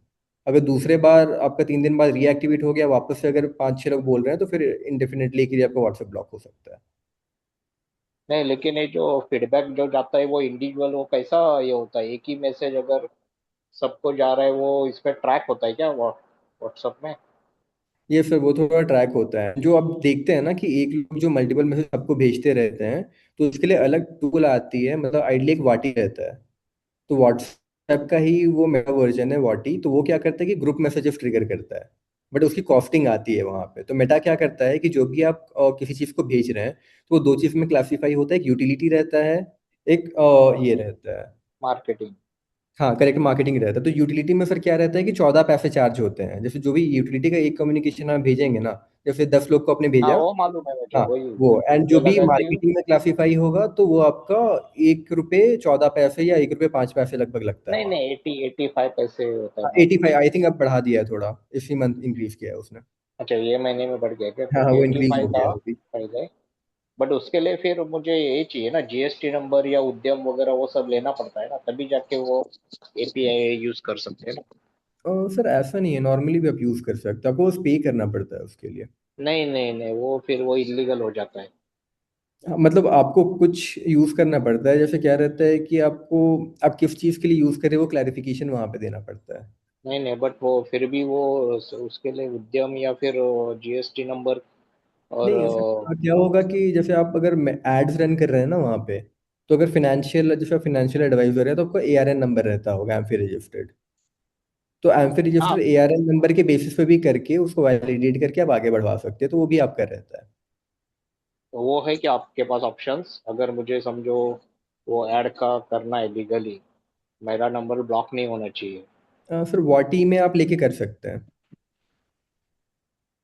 अगर दूसरे बार आपका 3 दिन बाद रीएक्टिवेट हो गया वापस से, अगर 5-6 लोग बोल रहे हैं तो फिर इंडेफिनेटली के लिए आपका व्हाट्सएप ब्लॉक हो सकता है। नहीं, लेकिन ये जो फीडबैक जो जाता है वो इंडिविजुअल, वो कैसा ये होता है? एक ही मैसेज अगर सबको जा रहा है, वो इसमें ट्रैक होता है क्या व्हाट्सएप में? ये फिर वो थोड़ा ट्रैक होता है, जो आप देखते हैं ना कि एक लोग जो मल्टीपल मैसेज सबको भेजते रहते हैं, तो उसके लिए अलग टूल आती है, मतलब आइडली एक वाटी रहता है। तो व्हाट्सएप का ही वो मेगा वर्जन है वाटी, तो वो क्या करता है कि ग्रुप मैसेजेस ट्रिगर करता है, बट उसकी कॉस्टिंग आती है वहाँ पे। तो मेटा क्या करता है कि जो भी आप किसी चीज़ को भेज रहे हैं, तो वो दो चीज़ में क्लासीफाई होता है, एक यूटिलिटी रहता है, एक ये रहता है। मार्केटिंग। हाँ करेक्ट, मार्केटिंग रहता है। तो यूटिलिटी में सर क्या रहता है कि 14 पैसे चार्ज होते हैं, जैसे जो भी यूटिलिटी का एक कम्युनिकेशन आप भेजेंगे ना, जैसे 10 लोग को आपने हाँ, भेजा। वो मालूम है मुझे, हाँ वही वो, एंड जो मुझे भी लगा कि मार्केटिंग में क्लासीफाई होगा तो वो आपका 1 रुपये 14 पैसे या 1 रुपये 5 पैसे लगभग लगता है नहीं वहाँ। नहीं, 85 पैसे होता है, एटी मालूम है। फाइव आई थिंक अब बढ़ा दिया है थोड़ा, इसी मंथ इंक्रीज किया है उसने। अच्छा, ये महीने में बढ़ गया क्या? हाँ हाँ, क्योंकि वो एटी इंक्रीज फाइव हो गया था है अभी। पहले। बट उसके लिए फिर मुझे ये चाहिए ना, जीएसटी नंबर या उद्यम वगैरह वो सब लेना पड़ता है ना, तभी जाके वो एपीआई यूज कर सकते हैं ना? सर ऐसा नहीं है, नॉर्मली भी आप यूज़ कर सकते हैं, आपको बस पे करना पड़ता है उसके लिए। नहीं नहीं नहीं, वो फिर वो इलीगल हो जाता है। हाँ, मतलब आपको कुछ यूज़ करना पड़ता है, जैसे क्या रहता है कि आपको, आप किस चीज़ के लिए यूज़ करें वो क्लैरिफिकेशन वहाँ पे देना पड़ता है। नहीं नहीं, बट वो फिर भी वो उसके लिए उद्यम या फिर जीएसटी नंबर और नहीं सर, क्या होगा कि जैसे आप अगर एड्स रन कर रहे हैं ना वहाँ पे, तो अगर फाइनेंशियल, जैसे फाइनेंशियल एडवाइजर है तो आपको एआरएन नंबर रहता होगा, एमफी रजिस्टर्ड। तो एमफी हाँ, रजिस्टर्ड एआरएन नंबर के बेसिस पे भी करके उसको वैलिडेट करके आप आगे बढ़वा सकते हैं, तो वो भी आपका रहता है। तो वो है कि आपके पास ऑप्शंस, अगर मुझे समझो वो ऐड का करना है लीगली, मेरा नंबर ब्लॉक नहीं होना चाहिए। सर वाटी में आप लेके कर सकते हैं।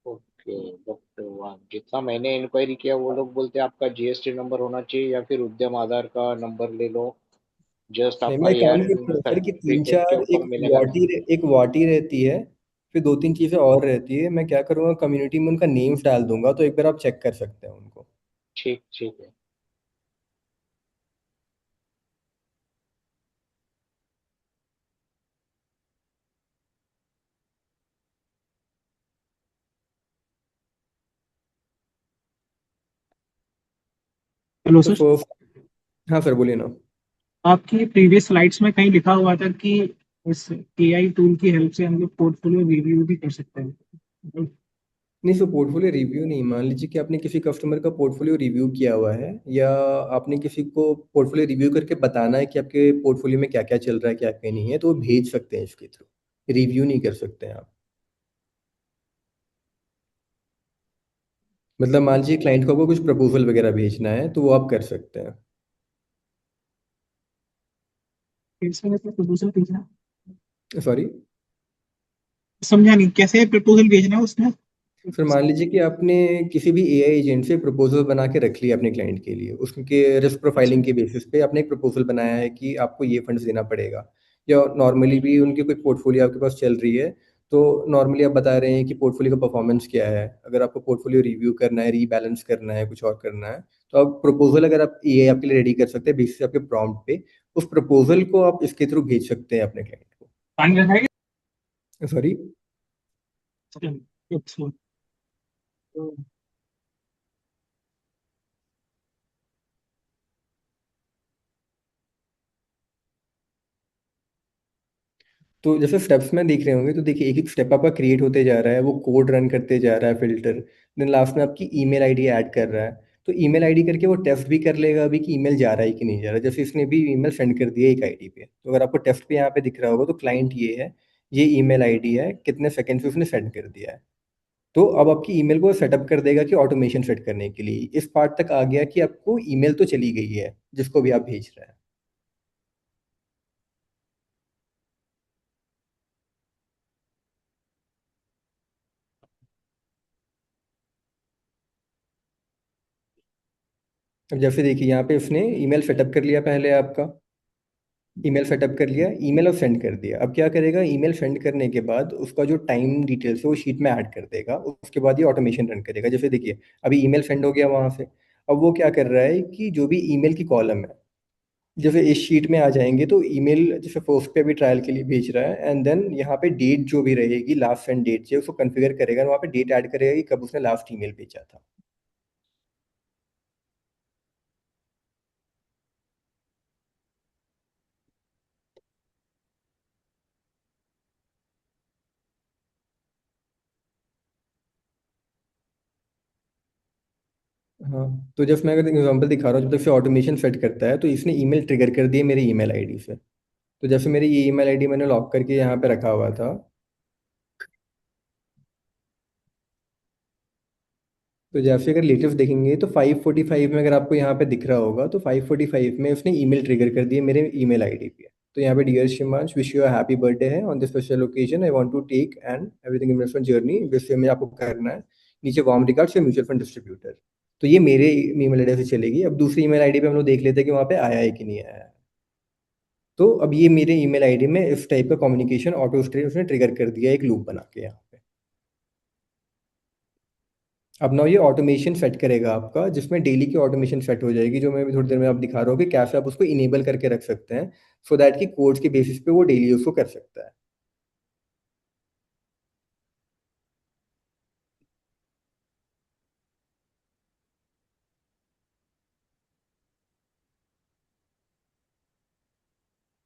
ओके। बट जितना मैंने इंक्वायरी किया, वो लोग बोलते हैं आपका जीएसटी नंबर होना चाहिए या फिर उद्यम आधार का नंबर ले लो, जस्ट नहीं, आपका मैं काम एआरएन करता हूँ सर कि तीन सर्टिफिकेट के चार ऊपर एक मिलेगा ना? एक वाटी रहती है, फिर 2-3 चीज़ें और रहती है, मैं क्या करूँगा कम्युनिटी में उनका नेम्स डाल दूंगा, तो एक बार आप चेक कर सकते हैं उनको। ठीक ठीक है। हेलो तो सर। फर्स्ट, हाँ सर बोलिए ना। आपकी प्रीवियस स्लाइड्स में कहीं लिखा हुआ था कि इस एआई टूल की हेल्प से हम लोग पोर्टफोलियो रिव्यू भी कर सकते हैं। नहीं सर, पोर्टफोलियो रिव्यू नहीं, मान लीजिए कि आपने किसी कस्टमर का पोर्टफोलियो रिव्यू किया हुआ है, या आपने किसी को पोर्टफोलियो रिव्यू करके बताना है कि आपके पोर्टफोलियो में क्या क्या चल रहा है क्या क्या नहीं है, तो वो भेज सकते हैं इसके थ्रू, रिव्यू नहीं कर सकते हैं आप। मतलब मान लीजिए क्लाइंट को आपको कुछ प्रपोजल वगैरह भेजना है तो वो आप कर सकते हैं। इसमें मतलब प्रपोजल भेजना, सॉरी। समझा नहीं, कैसे प्रपोजल भेजना है उसमें? फिर मान लीजिए कि आपने किसी भी एआई एजेंट से प्रपोजल बना के रख लिया अपने क्लाइंट के लिए, उसके रिस्क अच्छा। प्रोफाइलिंग के बेसिस पे आपने एक प्रपोजल बनाया है कि आपको ये फंड्स देना पड़ेगा, या नॉर्मली भी उनकी कोई पोर्टफोलियो आपके पास चल रही है, तो नॉर्मली आप बता रहे हैं कि पोर्टफोलियो का परफॉर्मेंस क्या है, अगर आपको पोर्टफोलियो रिव्यू करना है, रीबैलेंस करना है, कुछ और करना है, तो आप प्रपोजल, अगर आप एआई आपके लिए रेडी कर सकते हैं बेसिस आपके प्रॉम्प्ट पे, उस प्रपोजल को आप इसके थ्रू भेज सकते हैं अपने क्लाइंट पानी लगाएगा। को। सॉरी। अच्छा। तो तो जैसे स्टेप्स में देख रहे होंगे, तो देखिए एक एक स्टेप आपका क्रिएट होते जा रहा है, वो कोड रन करते जा रहा है फिल्टर, देन लास्ट में आपकी ईमेल आईडी ऐड कर रहा है। तो ईमेल आईडी करके वो टेस्ट भी कर लेगा अभी कि ईमेल जा रहा है कि नहीं जा रहा है। जैसे इसने भी ईमेल सेंड कर दिया एक आईडी पे, तो अगर आपको टेस्ट पे यहाँ पे दिख रहा होगा तो क्लाइंट ये है, ये ईमेल आईडी है, कितने सेकंड से उसने सेंड कर दिया है। तो अब आपकी ईमेल को सेटअप कर देगा कि ऑटोमेशन सेट करने के लिए इस पार्ट तक आ गया कि आपको ईमेल तो चली गई है जिसको भी आप भेज रहे हैं। अब जैसे देखिए यहाँ पे उसने ईमेल सेटअप कर लिया पहले आपका, ईमेल सेटअप कर लिया, ईमेल और सेंड कर दिया। अब क्या करेगा, ईमेल सेंड करने के बाद उसका जो टाइम डिटेल्स है वो शीट में ऐड कर देगा, उसके बाद ये ऑटोमेशन रन करेगा। जैसे देखिए अभी ईमेल सेंड हो गया वहाँ से, अब वो क्या कर रहा है कि जो भी ईमेल की कॉलम है, जैसे इस शीट में आ जाएंगे तो ईमेल जैसे फर्स्ट पे अभी ट्रायल के लिए भेज रहा है, एंड देन यहाँ पे डेट जो भी रहेगी, लास्ट सेंड डेट जो उसको कन्फिगर करेगा, वहाँ पे डेट ऐड करेगा कि कब उसने लास्ट ईमेल भेजा था। हाँ, तो जब मैं अगर एग्जांपल दिखा रहा हूँ, जब तक से ऑटोमेशन सेट करता है तो इसने ईमेल ट्रिगर कर दिए मेरे ईमेल आईडी से। तो जैसे मेरी ये ईमेल आईडी मैंने लॉक करके यहाँ पे रखा हुआ था, तो जैसे अगर लेटेस्ट देखेंगे तो 5:45 में, अगर आपको यहाँ पे दिख रहा होगा, तो 5:45 में उसने ईमेल ट्रिगर कर दिए मेरे ईमेल आईडी पे। तो यहाँ पे dear Shimansh, wish you a happy birthday है, on this special occasion I want to take end everything investment journey, जिससे में आपको करना है, नीचे वार्म रिगार्ड्स से म्यूचुअल फंड डिस्ट्रीब्यूटर। तो ये मेरे ईमेल आईडी से चलेगी। अब दूसरी ईमेल आईडी पे हम लोग देख लेते हैं कि वहाँ पे आया है कि नहीं आया है। तो अब ये मेरे ईमेल आईडी में इस टाइप का कम्युनिकेशन ऑटो स्ट्रीम उसने ट्रिगर कर दिया एक लूप बना के यहाँ पे। अब ना ये ऑटोमेशन सेट करेगा आपका, जिसमें डेली की ऑटोमेशन सेट हो जाएगी, जो मैं अभी थोड़ी देर में आप दिखा रहा हूँ कि कैसे आप उसको इनेबल करके रख सकते हैं, सो दैट कि कोड्स के बेसिस पे वो डेली उसको कर सकता है।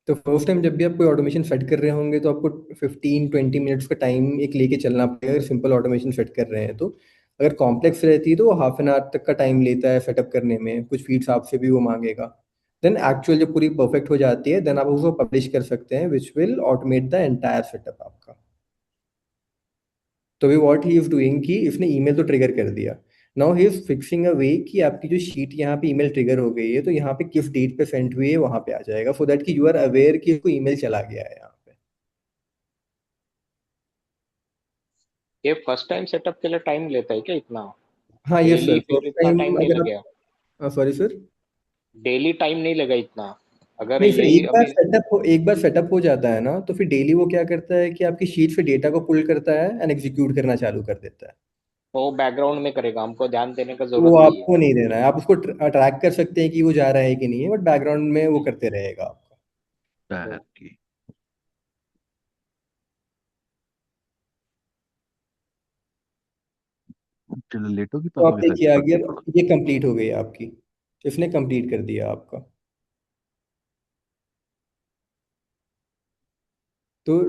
तो फर्स्ट टाइम जब भी आप कोई ऑटोमेशन सेट कर रहे होंगे तो आपको 15-20 मिनट्स का टाइम एक लेके चलना पड़ेगा, अगर सिंपल ऑटोमेशन सेट कर रहे हैं तो। अगर कॉम्प्लेक्स रहती है तो वो हाफ एन आवर तक का टाइम लेता है सेटअप करने में, कुछ फीड्स आपसे भी वो मांगेगा। देन एक्चुअल जब पूरी परफेक्ट हो जाती है, देन आप उसको पब्लिश कर सकते हैं, which will automate the entire setup आपका। तो अभी व्हाट ही इज डूइंग कि इसने ईमेल तो ट्रिगर कर दिया, now he is fixing a way कि आपकी जो शीट यहाँ पे ईमेल ट्रिगर हो गई है, तो यहाँ पे किस डेट पे सेंड हुई है वहां पे आ जाएगा, सो दैट कि यू आर अवेयर कि इसको ईमेल चला गया है यहाँ पे। ये फर्स्ट टाइम सेटअप के लिए टाइम लेता है क्या इतना? हाँ यस डेली सर, फिर फर्स्ट इतना टाइम टाइम नहीं अगर आप, लगेगा? Sorry sir. डेली टाइम नहीं लगा इतना? अगर नहीं सर, यही अभी एक बार सेटअप हो जाता है ना, तो फिर डेली वो क्या करता है कि आपकी शीट से डेटा को पुल करता है एंड एग्जीक्यूट करना चालू कर देता है। वो बैकग्राउंड में करेगा, हमको ध्यान देने का तो वो जरूरत नहीं है। आपको नहीं देना है, आप उसको ट्रैक कर सकते हैं कि वो जा रहा है कि नहीं है, बट बैकग्राउंड में वो करते रहेगा आपका। तो पैर की। चलो लेटो की तो पक आप भी देखिए सकती आगे, पकती पड़ो। ये कंप्लीट हो गई आपकी। इसने कंप्लीट कर दिया आपका। तो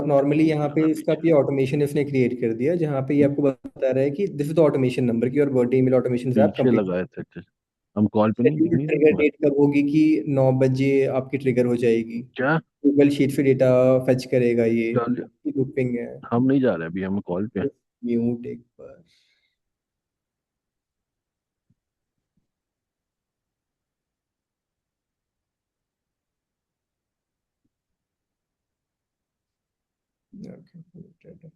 नॉर्मली यहाँ पे इसका ये ऑटोमेशन इसने क्रिएट कर दिया, जहाँ पे ये आपको बता रहा है कि this is the automation number की और बर्थडे ईमेल ऑटोमेशन से आप पीछे कंप्लीट। लगाए थे हम कॉल पे नहीं, दिख नहीं रहा ट्रिगर तुम्हें? डेट कब होगी कि 9 बजे आपकी ट्रिगर हो जाएगी। क्या? गूगल शीट से डेटा फेच करेगा ये। चल, लूपिंग है। हम नहीं जा रहे अभी, हम कॉल पे हैं। म्यूट एक बार। Okay.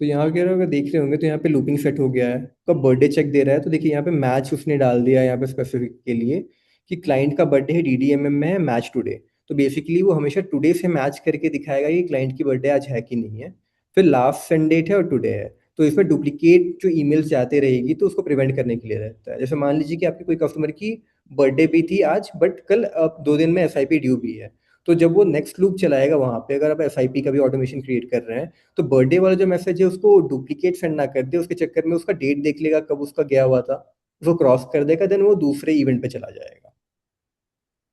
तो यहाँ के अगर देख रहे होंगे तो यहाँ पे लूपिंग सेट हो गया है। कब बर्थडे चेक दे रहा है तो देखिए यहाँ पे मैच उसने डाल दिया है यहाँ पे स्पेसिफिक के लिए कि क्लाइंट का बर्थडे है, डीडीएमएम में है, मैच टुडे। तो बेसिकली वो हमेशा टुडे से मैच करके दिखाएगा कि क्लाइंट की बर्थडे आज है कि नहीं है। फिर लास्ट सन डेट है और टुडे है। तो इसमें डुप्लीकेट जो ईमेल्स जाते रहेगी तो उसको प्रिवेंट करने के लिए रहता है। जैसे मान लीजिए कि आपकी कोई कस्टमर की बर्थडे भी थी आज, बट कल 2 दिन में एसआईपी ड्यू भी है। तो जब वो नेक्स्ट लूप चलाएगा वहां पे, अगर आप एसआईपी का भी ऑटोमेशन क्रिएट कर रहे हैं, तो बर्थडे वाला जो मैसेज है उसको डुप्लीकेट सेंड ना कर दे, उसके चक्कर में उसका डेट देख लेगा कब उसका गया हुआ था, उसको क्रॉस कर देगा, देन वो दूसरे इवेंट पे चला जाएगा।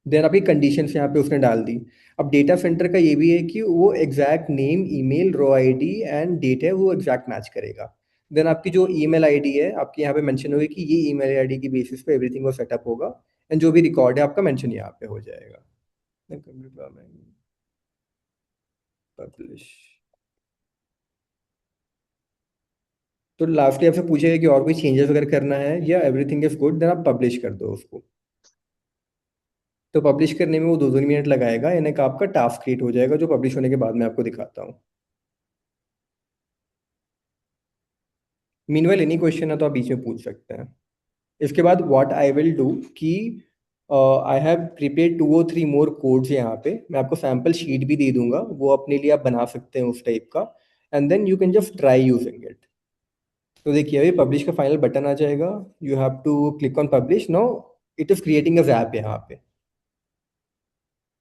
देन आपकी कंडीशंस यहाँ पे उसने डाल दी। अब डेटा सेंटर का ये भी है कि वो exact name, email, row ID and date है वो एग्जैक्ट मैच करेगा। देन आपकी जो ईमेल आईडी है आपकी यहाँ पे मेंशन होगी कि ये ईमेल आईडी की बेसिस पे एवरीथिंग वो सेटअप होगा। एंड जो भी रिकॉर्ड है आपका मेंशन यहाँ पे हो जाएगा। पब्लिश। तो लास्टली आपसे पूछेगा कि और कोई चेंजेस अगर करना है या एवरीथिंग इज गुड, देन आप पब्लिश कर दो उसको। तो पब्लिश करने में वो 2-2 मिनट लगाएगा, यानी कि आपका टास्क क्रिएट हो जाएगा जो पब्लिश होने के बाद मैं आपको दिखाता हूँ। मीनवाइल एनी क्वेश्चन है तो आप बीच में पूछ सकते हैं। इसके बाद व्हाट आई विल डू कि आई हैव प्रिपेयर 2 और 3 मोर कोड्स यहाँ पे। मैं आपको सैम्पल शीट भी दे दूंगा, वो अपने लिए आप बना सकते हैं उस टाइप का। And then you can just try using it. तो देखिए अभी पब्लिश का फाइनल बटन आ जाएगा। You have to click on publish now. It is creating a app यहाँ पे।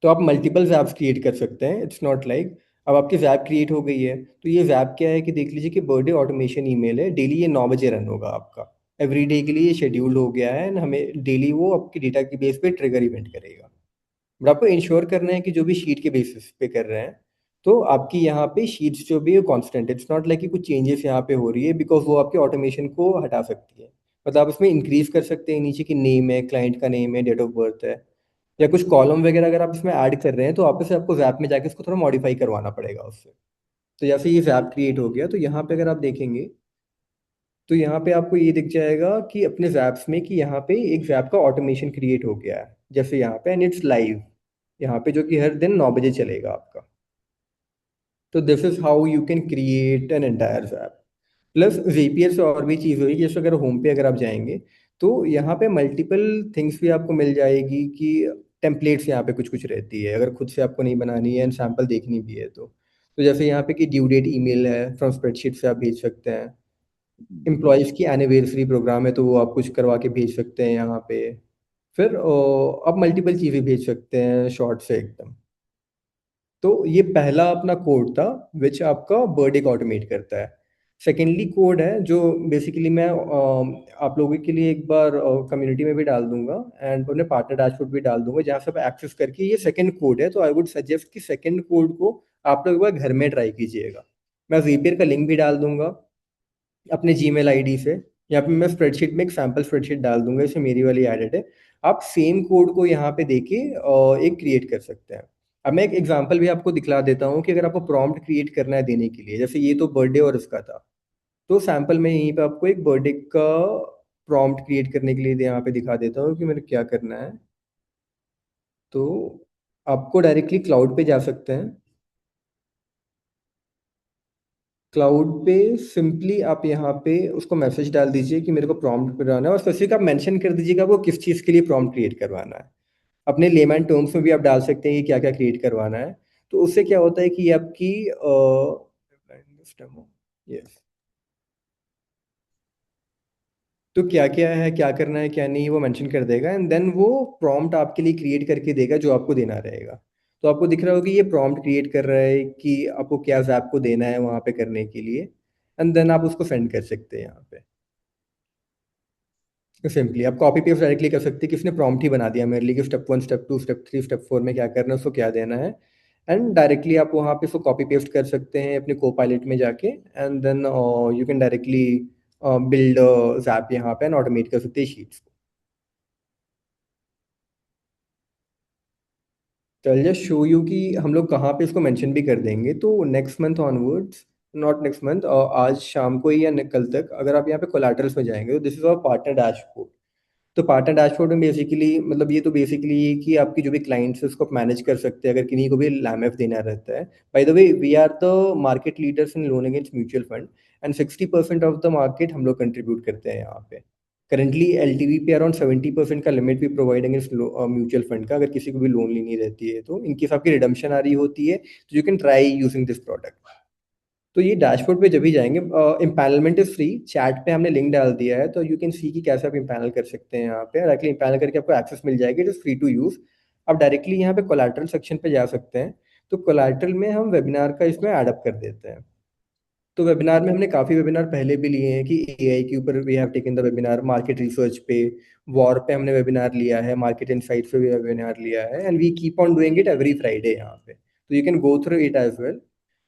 तो आप मल्टीपल ऐप्स क्रिएट कर सकते हैं, इट्स नॉट लाइक। अब आपकी ऐप क्रिएट हो गई है तो ये ऐप क्या है कि देख लीजिए कि बर्थडे ऑटोमेशन ईमेल है, डेली ये 9 बजे रन होगा आपका। एवरी डे के लिए ये शेड्यूल्ड हो गया है, एंड हमें डेली वो आपकी डेटा की बेस पे ट्रिगर इवेंट करेगा। बट आपको इंश्योर करना है कि जो भी शीट के बेसिस पे कर रहे हैं तो आपकी यहाँ पे शीट्स जो भी है कांस्टेंट, इट्स नॉट लाइक कि कुछ चेंजेस यहाँ पे हो रही है, बिकॉज वो आपके ऑटोमेशन को हटा सकती है। मतलब आप इसमें इंक्रीज कर सकते हैं नीचे की नेम है, क्लाइंट का नेम है, डेट ऑफ बर्थ है, या कुछ कॉलम वगैरह अगर आप इसमें ऐड कर रहे हैं तो वापस से आपको जैप में जाके इसको थोड़ा मॉडिफाई करवाना पड़ेगा उससे। तो जैसे ये जैप क्रिएट हो गया तो यहाँ पे अगर आप देखेंगे तो यहाँ पे आपको ये दिख जाएगा कि अपने जैप्स में कि यहाँ पे एक जैप का ऑटोमेशन क्रिएट हो गया है, जैसे यहाँ पे, एंड इट्स लाइव यहाँ पे, जो कि हर दिन 9 बजे चलेगा आपका। तो this is how you can create an entire app. Plus JPS से और भी चीज़ हुई, जैसे अगर होम पे अगर आप जाएंगे तो यहाँ पे मल्टीपल थिंग्स भी आपको मिल जाएगी कि टेम्पलेट्स यहाँ पे कुछ कुछ रहती है, अगर खुद से आपको नहीं बनानी है एंड सैम्पल देखनी भी है तो जैसे यहाँ पे कि ड्यू डेट ईमेल है, फ्रॉम स्प्रेडशीट से आप भेज सकते हैं। एम्प्लॉयज़ की एनिवर्सरी प्रोग्राम है तो वो आप कुछ करवा के भेज सकते हैं यहाँ पे। फिर आप मल्टीपल चीज़ें भेज सकते हैं शॉर्ट से एकदम। तो ये पहला अपना कोड था विच आपका बर्थडे को ऑटोमेट करता है। सेकेंडली कोड है जो बेसिकली मैं आप लोगों के लिए एक बार कम्युनिटी में भी डाल दूंगा एंड अपने पार्टनर डैशबोर्ड भी डाल दूंगा, जहाँ से आप एक्सेस करके, ये सेकंड कोड है तो आई वुड सजेस्ट कि सेकंड कोड को आप लोग एक बार घर में ट्राई कीजिएगा। मैं ज़ेपियर का लिंक भी डाल दूंगा अपने जीमेल आईडी से। यहाँ पे मैं स्प्रेडशीट में एक सैम्पल स्प्रेडशीट डाल दूंगा, इसमें मेरी वाली एडेड है। आप सेम कोड को यहाँ पे देके एक क्रिएट कर सकते हैं। अब मैं एक एग्जांपल भी आपको दिखला देता हूँ कि अगर आपको प्रॉम्प्ट क्रिएट करना है देने के लिए, जैसे ये तो बर्थडे और इसका था, तो सैम्पल में यहीं पे आपको एक बर्थडे का प्रॉम्प्ट क्रिएट करने के लिए यहाँ पे दिखा देता हूँ कि मेरे क्या करना है। तो आपको डायरेक्टली क्लाउड पे जा सकते हैं। क्लाउड पे सिंपली आप यहाँ पे उसको मैसेज डाल दीजिए कि मेरे को प्रॉम्प्ट करवाना है, और स्पेसिफिक आप मेंशन कर दीजिएगा वो किस चीज़ के लिए प्रॉम्प्ट क्रिएट करवाना है। अपने लेमैन टर्म्स में भी आप डाल सकते हैं कि क्या क्या क्रिएट करवाना है। तो उससे क्या होता है कि ये आपकी यस, तो क्या क्या है, क्या करना है क्या नहीं, वो मेंशन कर देगा एंड देन वो प्रॉम्प्ट आपके लिए क्रिएट करके देगा जो आपको देना रहेगा। तो आपको दिख रहा होगा कि ये प्रॉम्प्ट क्रिएट कर रहा है कि आपको क्या जैप को देना है वहाँ पे करने के लिए, एंड देन आप उसको सेंड कर सकते हैं यहाँ पे। सिंपली आप कॉपी पेस्ट डायरेक्टली कर सकते हैं कि इसने प्रॉम्प्ट ही बना दिया मेरे लिए कि स्टेप 1 स्टेप 2 स्टेप 3 स्टेप 4 में क्या करना है, उसको क्या देना है। एंड डायरेक्टली आप वहाँ पे इसको कॉपी पेस्ट कर सकते हैं अपने को पायलट में जाके, and then you can directly build zap यहाँ पे एंड ऑटोमेट कर सकते हैं शीट्स को। तो आई जस्ट शो यू कि हम लोग कहाँ पे इसको मेंशन भी कर देंगे। तो next month onwards, not next month, आज शाम को ही या कल तक अगर आप यहाँ पे कोलैटरल्स में जाएंगे तो this is our partner dashboard. तो पार्टनर डैशबोर्ड में बेसिकली मतलब ये तो बेसिकली ये कि आपकी जो भी क्लाइंट्स है उसको आप मैनेज कर सकते हैं अगर किन्हीं को भी लैमएफ देना रहता है। By the way we are the market leaders in loan against mutual fund, and 60% of the market हम लोग कंट्रीब्यूट करते हैं यहाँ पे। करंटली एलटीवी पे अराउंड 70% का लिमिट भी प्रोवाइड अगेंस्ट म्यूचुअल फंड का, अगर किसी को भी लोन लेनी रहती है तो इनकेस आपकी रिडम्पशन आ रही होती है तो you can try using this product. तो ये डैशबोर्ड पे जब भी जाएंगे, इम्पैनलमेंट इज फ्री, चैट पे हमने लिंक डाल दिया है तो यू कैन सी कि कैसे आप इम्पैनल कर सकते हैं। यहाँ पे डायरेक्टली इम्पैनल करके आपको एक्सेस मिल जाएगी, it is free to use. आप डायरेक्टली यहाँ पे कोलैटरल सेक्शन पे जा सकते हैं। तो कोलैटरल में हम वेबिनार का इसमें एडअप कर देते हैं। तो वेबिनार में हमने काफ़ी वेबिनार पहले भी लिए हैं कि एआई के ऊपर we have taken the webinar, market research पे, वॉर पे हमने वेबिनार लिया है, मार्केट इनसाइट्स पे भी वेबिनार लिया है, and we keep on doing it every Friday यहाँ पे। तो you can go through it as well.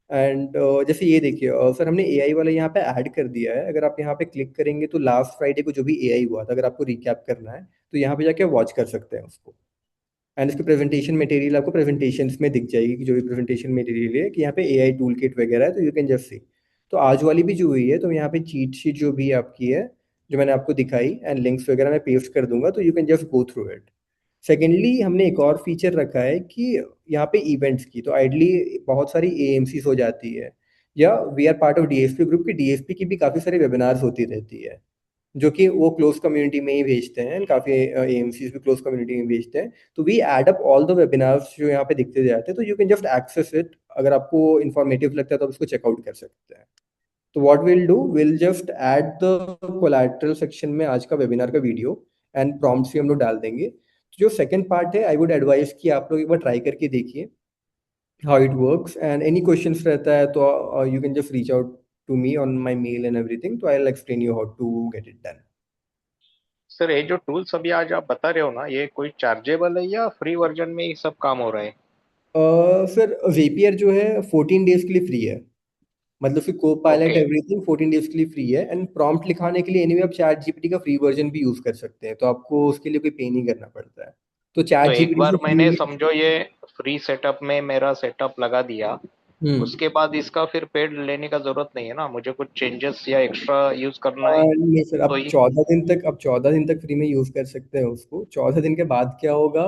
And जैसे ये देखिए सर हमने एआई वाला यहाँ पे ऐड कर दिया है। अगर आप यहाँ पे क्लिक करेंगे तो लास्ट फ्राइडे को जो भी एआई हुआ था अगर आपको रिकैप करना है तो यहाँ पे जाके वॉच कर सकते हैं उसको। एंड इसकी प्रेजेंटेशन मटेरियल आपको प्रेजेंटेशंस में दिख जाएगी कि जो भी प्रेजेंटेशन मटेरियल है कि यहाँ पे एआई टूल किट वगैरह है, तो यू कैन जस्ट सी। तो आज वाली भी जो हुई है तो यहाँ पे चीट शीट जो भी आपकी है जो मैंने आपको दिखाई एंड लिंक्स वगैरह मैं पेस्ट कर दूंगा तो you can just go through it. Secondly हमने एक और फीचर रखा है कि यहाँ पे इवेंट्स की तो आइडली बहुत सारी एएमसीज हो जाती है, या we are part of DSP group की, डीएसपी की भी काफ़ी सारी वेबिनार्स होती रहती है जो कि वो क्लोज कम्युनिटी में ही भेजते हैं, काफ़ी एएमसीज भी क्लोज कम्युनिटी में भेजते हैं। तो we add up all the webinars जो यहाँ पे दिखते जाते हैं तो you can just access it. अगर आपको इन्फॉर्मेटिव लगता है तो आप उसको चेकआउट कर सकते हैं। तो what will do, will just add the collateral section में आज का वेबिनार का वीडियो एंड प्रॉम्प्ट्स भी हम लोग डाल देंगे। तो जो सेकंड पार्ट है आई वुड एडवाइस कि आप लोग एक बार ट्राई करके देखिए how it works, and any questions रहता है तो you can just reach out to me on my mail and everything, तो I will explain you how to get it done. Sir ये जो टूल्स अभी आज आप बता रहे हो ना, ये कोई चार्जेबल है या फ्री वर्जन में ही सब काम हो रहा है? सर Zapier जो है 14 डेज के लिए फ्री है, मतलब फिर को पायलट ओके। एवरीथिंग 14 डेज के लिए फ्री है। एंड प्रॉम्प्ट लिखाने के लिए एनीवे आप चैट जीपीटी का फ्री वर्जन भी यूज कर सकते हैं, तो आपको उसके लिए कोई पे नहीं करना पड़ता है। तो तो चैट एक जीपीटी बार से मैंने फ्री। समझो ये फ्री सेटअप में मेरा सेटअप लगा दिया, हम्म। उसके बाद इसका फिर पेड लेने का जरूरत नहीं है ना, मुझे कुछ चेंजेस या एक्स्ट्रा यूज करना है नहीं सर, तो आप ही? 14 दिन तक फ्री में यूज कर सकते हैं उसको। 14 दिन के बाद क्या होगा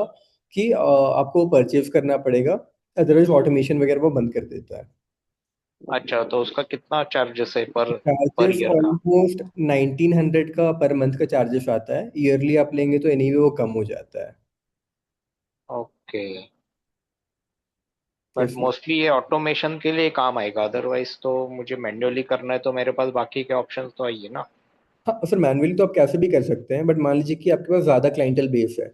कि आपको परचेज करना पड़ेगा, अदरवाइज ऑटोमेशन वगैरह वो बंद कर देता है। अच्छा, तो उसका कितना चार्जेस है पर पर चार्जेस ईयर का? ऑलमोस्ट 1900 का पर मंथ का चार्जेस आता है, ईयरली आप लेंगे तो एनीवे वो कम हो जाता है। ओके। बट Yes, मोस्टली ये ऑटोमेशन के लिए काम आएगा, अदरवाइज तो मुझे मैन्युअली करना है तो मेरे पास बाकी के ऑप्शंस तो आइए ना। हाँ सर मैनुअली तो आप कैसे भी कर सकते हैं, बट मान लीजिए कि आपके पास ज़्यादा क्लाइंटल बेस है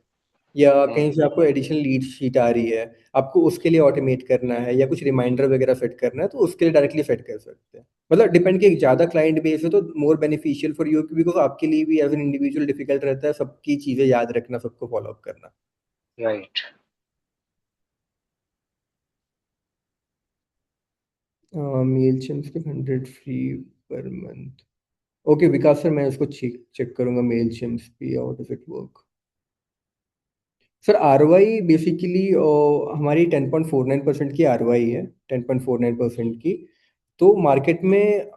या कहीं हम्म। से आपको एडिशनल लीड शीट आ रही है, आपको उसके लिए ऑटोमेट करना है या कुछ रिमाइंडर वगैरह सेट करना है तो उसके लिए डायरेक्टली सेट कर सकते हैं। मतलब डिपेंड कि ज़्यादा क्लाइंट बेस है तो more beneficial for you, because आपके लिए भी एज एन इंडिविजुअल डिफिकल्ट रहता है सबकी चीज़ें याद रखना, सबको फॉलो अप करना। राइट। मेल चिम्स के 100 फ्री पर मंथ। ओके विकास सर, मैं इसको चेक चेक करूंगा मेल चिम्स पे, how does it work. Sir ROI basically हमारी 10.49% की आरओआई है, 10.49% की। तो मार्केट में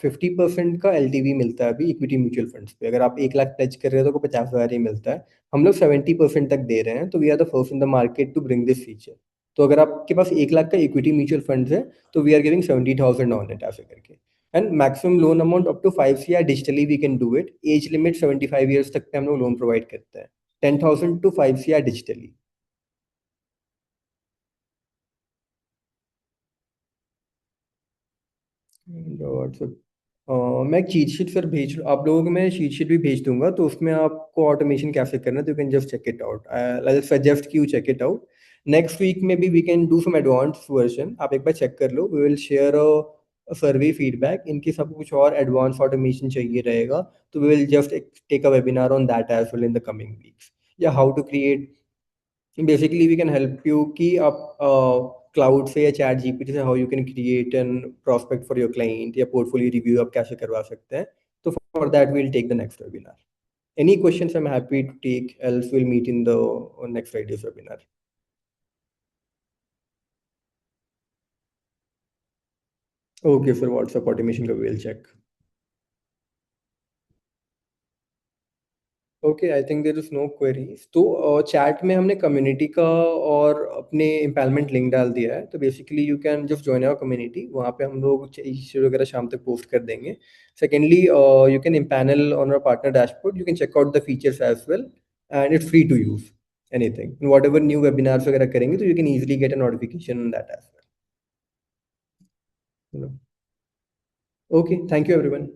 50% का एलटीवी मिलता है अभी इक्विटी म्यूचुअल फंड्स पे। अगर आप 1 लाख प्लेज कर रहे हो तो 50,000 ही मिलता है। हम लोग 70% तक दे रहे हैं, तो we are the first in the market to bring this feature. तो अगर आपके पास 1 लाख का इक्विटी म्यूचुअल फंड्स है तो we are giving 70,000 on it ऐसे करके। And maximum loan amount up to 5 CR digitally we can do it. Age limit 75 years तक पे हम लोग लोन प्रोवाइड करते हैं, 10,000 to 5 CR डिजिटली। व्हाट्सएप, मैं चीट शीट सर भेज आप लोगों को, मैं चीट शीट भी भेज दूंगा तो उसमें आपको ऑटोमेशन कैसे करना है तो you can just check it out. I suggest कि you check it out. Next week में भी we can do some advance version, आप एक बार चेक कर लो। We will share survey feedback, इनके सब कुछ और एडवांस ऑटोमेशन चाहिए रहेगा, तो we will just take a webinar on that as well in the coming weeks. या how to create, basically we can help you कि आप क्लाउड से या चैट जीपीटी से how you can create an prospect for your client, या portfolio review आप कैसे करवा सकते हैं। तो for that we'll take the next webinar. Any questions I'm happy to take, else we'll meet in the next Friday's webinar. Okay, sir, WhatsApp automation का we'll check. Okay, I think there is no queries. तो chat में हमने community का और अपने इम्पैलमेंट link डाल दिया है, तो basically you can just join our community, वहाँ पे हम लोग इश्यू वगैरह शाम तक पोस्ट कर देंगे। Secondly, you can empanel on our partner dashboard, you can check out the features as well, and it's free to use anything, whatever new webinars वगैरह करेंगे तो you can easily get a notification on that as well. Okay, thank you everyone.